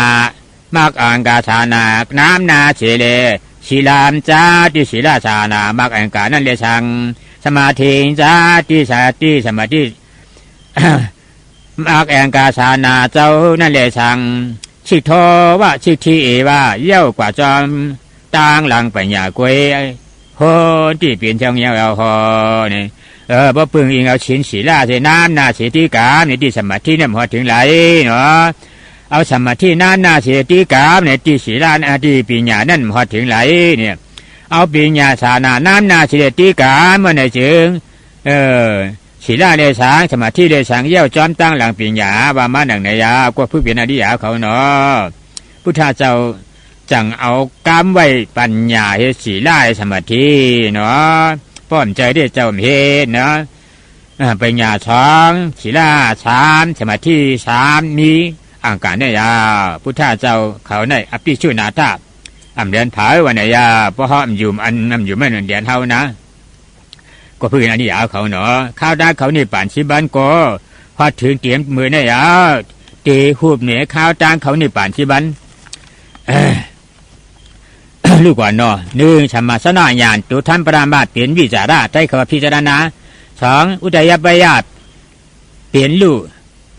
มากอังกาชานาน้ำนาเฉเลศีลามจ้าที่ศีลาชานามากอังกานั่นเลยชังสมาธิจ้าที่สติสมาธิ มากอังกาชานาเจ้านั่นเลยชังชิกโทว่าชิกทีเอว่าเย้ากว่าจอมต่างหลังปัญญากวยโหที่เปลี่ยนช่องเยาวหอเนี่ยบ่ปึงอิงเอาชินศีลาเสน้ำนาเสติกามในที่สมาธิเนี่ยพอถึงไหลเนาะเอาสมาธิน้ำนาเสติกามในที่ศีลาที่ปัญญานั่นพอถึงไหลเนี่ยเอาปัญญาสานาน้ำนาเสติกามเมื่อไหร่จึงศีลาเลสังสมาธิเลสังเย้าจอมตั้งหลังปัญญาว่ามาหนังในยาก็ผู้เป็นอริยาเขาเนาะพุทธเจ้าจังเอากามไว้ปัญญาเฮศีลาสมาธิเนาะป้อมใจได้เจ้าเฮ็ดเนาะปัญญาสองศีลาสามสมาธิสามมีอังการเนี่ยยาพุทธเจ้าเขาในอภิชุนาถาอำเดือนผายวันเนี่ยยาเพราะเขาอำอยู่ไม่เดือนเท่านะก็พื้นอันนี้เอาเขาเนาะข้าวได้เขานี่ป่านชิบันก็พอถึงเตรียมมือเนี่ยยาตีหูบเหนือข้าวจางเขานี่ป่านชิบันลูกว่าเนาะหนึ่งธรรมะสนาญาณตุทันปรามาสเปลี่ยนวิจาระใจเขาพิจารณาสองอุทัยปยาตเปลี่ยนลู่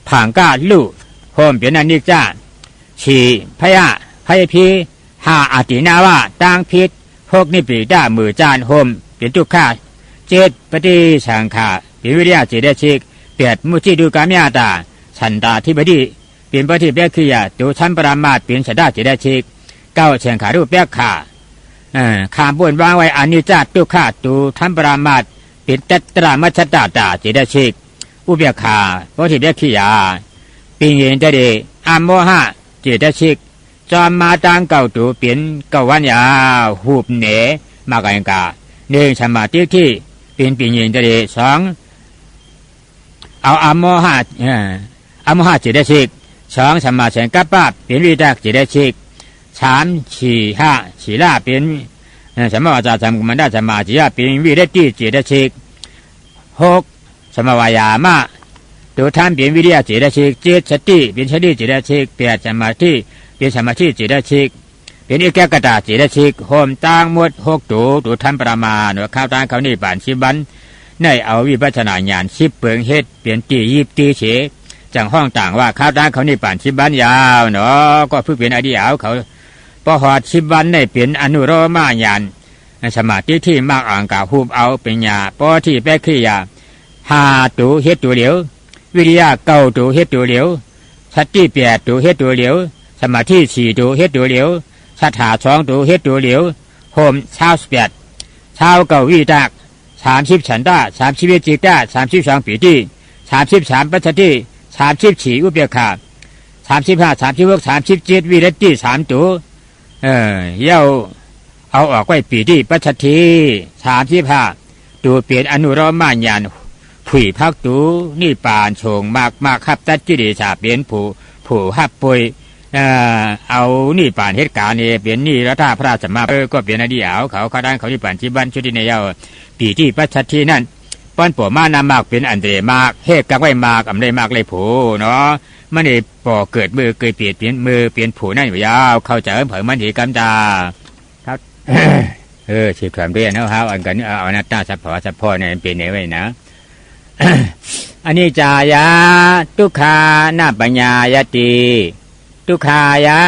ผ่างก้าลู่โฮมเปลี่ยนอนิจจาสี่พยา พยพีหาอาตินาว่าต่างพิษพวกนิปีด้ามือจานโฮมเป็นทุกข้าเจ็ดปฏิสังขาเป็นวิริยะเจเดชิกเปียดมุจิดูกามยาตาฉันตาที่บดีเป็นปฏิเบกขิยาตูชั้นปรามาตเป็นชดาเจเดชิกเก้าเชียงขารูปเบกขาขามบนวางไว้อนิจจตุข้าตูชั้นปรามาตเป็นตัตรามัชตาตาเจเดชิกอุเบกขาปฏิเบกขิยาปิงเย็นเจเดอามโมหะเจเดชิกจอมมาตังเก่าตูเปลี่ยนเก่าวันยาหูบเหนมากอังกาหนึ่งสมาธิที่เป็นปียินจะดีสองเอาอโมหะจิตได้ชิกสองสมาเสงกัปปะเป็นวิตากจิตได้ชิกสามฉีห้าฉีล่าเป็นสมาวาจาสมกุมันดาสมาจิยาเป็นวิริติจิตได้ชิกหกสมาวายามะตัวท่านเป็นวิริยะจิตได้ชิกเจ็ดสติเป็นสติจิตได้ชิกแปดสมาธิเป็นสมาธิจิตได้ชิกเป็นอิกกตาจิตได้ชิกโฮมต่างหมดหกตัวท่านประมาณว่าข้าวต่างเขานี่ป่านชิบันในเอาวิปัสนาญาณชิบเปิงเฮ็ดเปลี่ยนตียิบตีเฉจังห้องต่างว่าข้าวต่างเขานี่ป่านชิบันยาวเนาะก็เพิ่งเป็นอดีเอาเขาพอหอดชิบันในเปลี่ยนอนุโรมาญาณสมาธิที่มากอ่างกาหูบเอาเป็นญาปอที่แปกขี้ยาหาตัวเฮ็ดตัวเหลียววิริยะเก้าตัวเฮ็ดตัวเหลียวสติแปดตัวเฮ็ดตัวเหลียวสมาธิสี่ตัวเฮ็ดตัวเหลียวสัทธาสองตัวเฮ็ดตัวเหลียวโฮมเช้าสิบแปดเช้าเก่าวิตาก30ฉันตา30จิตตา32ปีติ33ปัจจติ34อุเบกขา35 36 37วิริติ3ตัวเย้าเอาออกไว้ปีติปัจจติ35ตัวเปลี่ยนอนุโรมาญาณผุยพักตูนี่ปานโฉงมากครับตัดกิเลสเปลี่ยนผู้หับป่วยเอานี่ป่านเหตุการณ์นี่เปลี่ยนนี่รัฐาพระราชมาก็เปลี่ยนอดีเอาเขาด้านเขาที่ป่านที่บ้านชุดที่ในเย้าปีที่ปัจจัที่นั่นป้อนปอมานามากเป็นอันเดมากเฮกกักไว้มากอำได้มากเลยผู้เนาะมันนี่ปอเกิดมือเกิดเปลี่ยนมือเปลี่ยนผู้นั่นอยู่ยาวเข้าใจเผยมันเหกรรมตาครับชีพความเรียนเอาอันกันเอาหน้าตาสัพพอเนี่ยเป็นไว้นะอันนี้จายาทุกขานาปัญญายติทุกขายา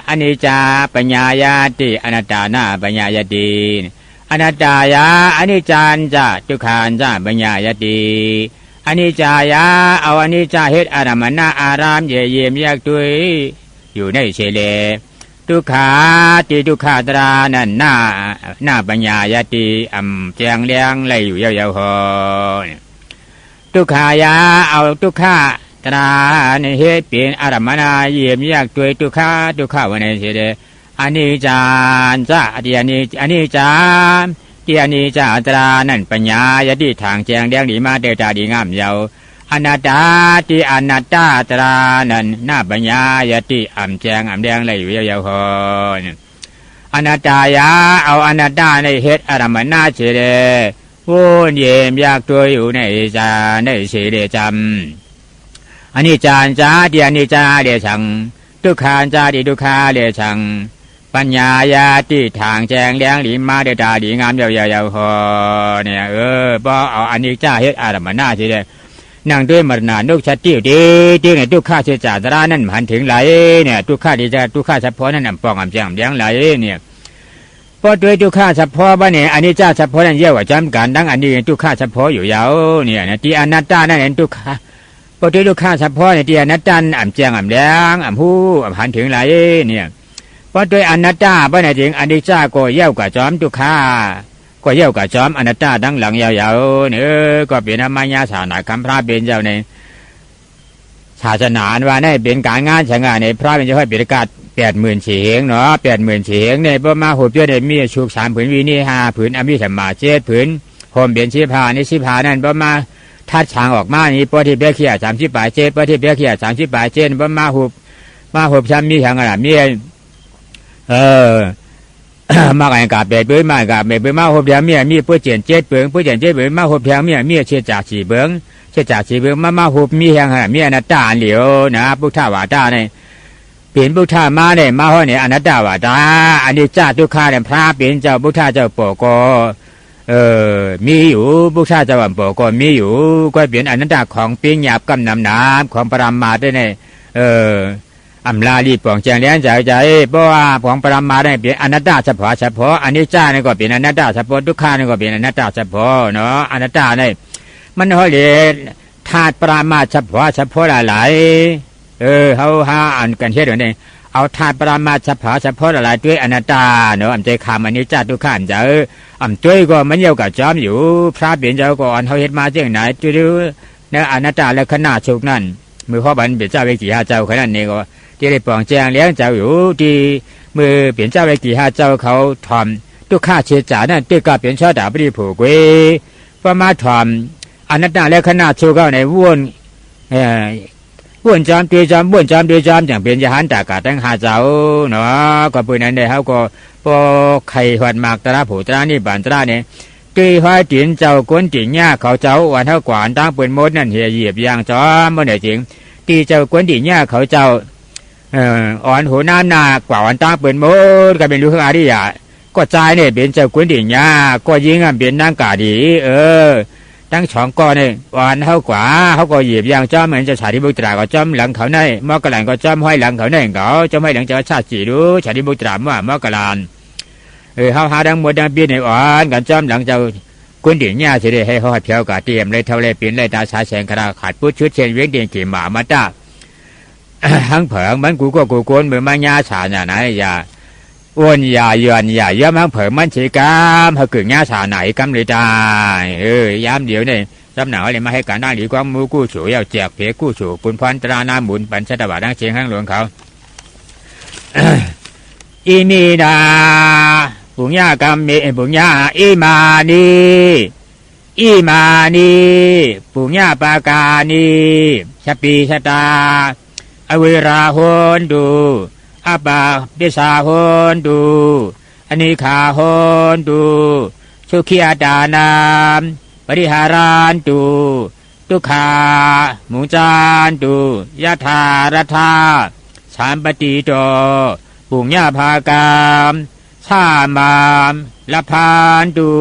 อนิจจาปัญญายาติอนัตตานาปัญญายติอนัตตายาอนิจจันจะทุกขันจะปัญญายติอนิจจายาเอาอนิจจาเหตุอารมณะอารามเยี่ยมแยกตัวอยู่ในเฉลทุกขาติทุกขาตรานั่นหน้าปัญญายติแจงเลี้ยงไหลอยู่ยาวๆหอทุกขายาเอาทุกขาตราในเหตุเปลี่ยนอารมณะเยี่ยมแยกตัวทุกขาวันในเฉลอนิจจาจะอนิจจาที่อนิจจาตรานั่นปัญญายติทางแจงเลี้ยงดีมาเดตาดีงามยาวอนัตตาที่อนัตตาตรานั่นหน้าปัญญายติแจงแดงเลยอยู่ยาวๆอนัตตายาเอาอนัตตาในเหตุอารมณะเฉลวนเยี่ยมยากตัวอยู่ในจาในเฉลจำอนิจจาจาที่อนิจจาเดชังทุกขาจาที่ทุกขาเดชังปัญญายาที่ทางแจงเลี้ยงดีมาเดตาดีงามยาวๆพอเนี่ยบ่เอาอนิจจาเหตุอารมณะเฉลนั่งด้วยมรณะนุชัดติ้วดีเนี่ยทุกข้าเสียจาตรานั่นหันถึงไหลเนี่ยทุกข้าดีจะทุกข้าเฉพาะนั่นปองแจงเลี้ยงไหลเนี่ยพอด้วยทุกข้าเฉพาะบ้านเนี่ยอนิจจาเฉพาะนั่นเยอะกว่าจำกันดังอันนี้ทุกข้าเฉพาะอยู่ยาวเนี่ยที่อนัตตานั่นเห็นทุกข้าพอด้วยทุกข้าเฉพาะเนี่ยที่อนัตตาแจงเลี้ยงหูหันถึงไหลเนี่ยพอด้วยอนัตตาบ้านเนี่ยจริงอนิจจาก็เยอะกว่าจอมทุกข้าก็เยอะกว่าจอมอนัตตาดังหลังยาวๆเนี่ยก็เป็นธรรมญาศาสนาคำพระเป็นเจ้าในศาสนาว่าในเป็นการงานช่างงานในพระเป็นเจ้าให้ประกาศ80,000 เสียงเนาะ80,000 เสียงในประมาณหุบเจ้าในมีชุก3 ผืนวีนี่5 ผืนอมิธรรมา7 ผืนโฮมเบียน15ใน15นั่นประมาณทัดช้างออกมานี่ปฏิเบียเขีย30 ปลาย7ปฏิเบียเขีย30 ปลาย7ประมาณหุบช้ำมีทางอะไรมีมากอันกาเบ็ดเบื้องมากกาเบ็ดเบื้องมาหอบเดียมีผู้เจียน7 เบื้องผู้เจียน7 เบื้องมาหอบเดียมีเชี่ยจาก4 เบื้องเชี่ยจาก4 เบื้องมาหอบมีแห่งมีอนัตตาเหลียวนะพุทธวาตาเนี่ยเปลี่ยนพุทธมาเนี่ยมาห้อเนี่ยอนัตตาวาตาอันนี้เจ้าทุกข้าเนี่ยพระเปลี่ยนเจ้าพุทธเจ้าปกมีอยู่พุทธเจ้าปกมีอยู่ก็เปลี่ยนอนัตตาของเปลี่ยนหยาบกำนำน้ำของปรมาด้วยเนี่ย อำลาลีปองแจงเลี้ยงใจเพราะว่าของปรมาได้เป็นอนัตตาเฉพาะอันนี้จ้านี่ก็เป็นอนัตตาเฉพาะทุกขานี่ก็เป็นอนัตตาเฉพาะเนาะอนัตตาเนี่ยมันเขาเรียกธาตุปรามาเฉพาะหลายเขาหาอ่านกันเช่นนี้เอาธาตุปรามาเฉพาะหลายด้วยอนัตตาเนาะอันใจคำอันนี้จ้าทุกขันจะอันด้วยก็มันเยี่ยวกับจอมอยู่พระเปลี่ยนเจ้าก่อนเขาเห็นมาเจ้าไหนจุดเนี่ยอนัตตาและขนาดชุกนั่นมือพ่อบันเปลี่ยนเจ้าเวกีหาเจ้าขนาดนี้ก็ที่ได้ปองแจงเลี้ยงเจ้าอยู่ที่มือเปลี่ยนเจ้าเวกีหาเจ้าเขาทำทุกข้าเชียจ่านั่นด้วยก็เปลี่ยนช่อดาบริผูกเวประมาทำอนัตตาและขนาดชุกเขาในวนจอมตีจอมวนจอมตีจอมอย่างเป็นยหันตากาตั้งหาเจ้าเนาะก็ปืนนั้นได้เขาก็พอไข่หวัดหมากตราผูตรานี่บานตราเนี่ยตีห้อยตีนเจ้ากวนตีนหญ้าเขาเจ้าวันเท่ากว่าตั้งปืนมดนั่นเหี่ยเหยียบยางจอมเมื่อไหร่จริงตีเจ้ากวนตีนหญ้าเขาเจ้าอ่อนหัวน้ำหนากว่าวันตั้งปืนมดก็เป็นลูกอาดิยาก็ใจเนี่ยเป็นเจ้ากวนตีนหญ้าก็ยิงเป็นนางกาดีตั้งช่องก้อนเนี่ยวันเท่ากว่าเขาก็เหยียบยางจอมเหมือนจะฉาดิบุตราก็จอมหลังเขาในมอกระหลังก็จอมห้อยหลังเขาในเขาจอมห้อยหลังจะชาติจีดูฉาดิบุตราว่ามอกระหลังเขาหาดังหมดดังเบี้ยในอ่อนกันจอมหลังเจ้ากุนดิ่งเนี่ยจะได้ให้เขาเพียวกาเตรียมเลยเท่าไรปีนเลยตาชาแสงคราขาดพุทธชุดเชนเวียงเดียงขี่หมามาตาหังเผิงมันกูก็กูโกนเหมือนมังยาฉาเนี่ยนะอย่าอ้วนอย่าเยือนอย่าเยอะมันเผิงมันฉีกามเขากึ่งยาฉาไหนกำเลยได้ย้ำเดี๋ยวนี่จำหนาวเลยมาให้การนั่งหลีความมูกู้ฉูเอาแจกเพกู้ฉูปุนพันตรานาหมุนปันชัตบาดังเชียงข้างหลวงเขาอิมีดาปุญญากรรมเมปุญญาอิมานีปุญญาปากานีชปีชะตาอเวราโหนดูอาบาปิสาโหนดูอนิคาโหนดูสุขีอาดานามปริหารันตุทุกขามุจานตุยะธารัธาสามปฏิโตปุญญาภากามชามามละพานตุ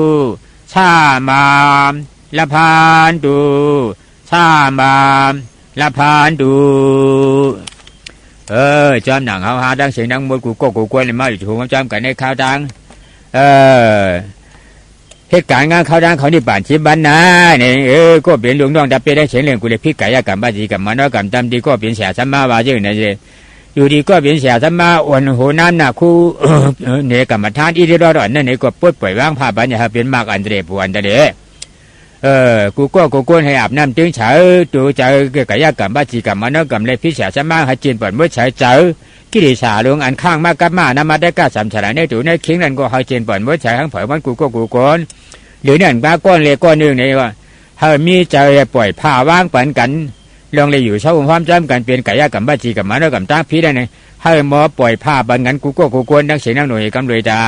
ชามามละพานตุชามามละพานตุจอมหนังเขาหาดังเสียงดังมดกูโก้กูกวนเลยมาอยู่ถูกจอมกันในข่าวดังเหตุการณ์งานเขาดังเขานี่ป่านชิบันนะเนี่ยก็เปลี่ยนหลวงน้องดับเปได้เฉียงเรื่องกูเลยพิกายกรรมบ้าจีกับมันว่ากรรมจำดีก็เปลี่ยนเสียสัมมาว่าเยอะนะเจอยู่ดีก็เปลี่ยนเสียสัมมาอ่อนหัวน้ำหนักคู่เนี่ยกรรมฐานอีเดรอดนั่นเนี่ยก็ปลดปล่อยว่างผ้าบัญญัติเป็นมากอันเดรปวันเดกูก็กูกวนให้อาบน้ำตึงเฉาจูเจอกายกรรมบ้าจีกับมันว่ากรรมเลยพิเศษสัมมาให้จีนปล่อยมือเฉาเจอกิริชาลงอันข้างมากกับมานามาได้ก้าสามฉลาดในตัวในเคียงนั่นก็ให้จีนปล่อยมือเฉาทั้งเผยมันกูก็กูกวนหรือนั่นบ้าก้อนเล็กก้อนหนึ่งนี่ว่าเฮามีใจปล่อยผ้าว่างปันกันลองเลยอยู่เช่าความจำกันเป็นกายกรรมบ้าจีกับมันแล้วกับตั้งพี่ได้เนี่ยให้หมอปล่อยผ้าบันกันกูก็กูกวนดังเสียงนั่งหน่วยกำเลยจ้า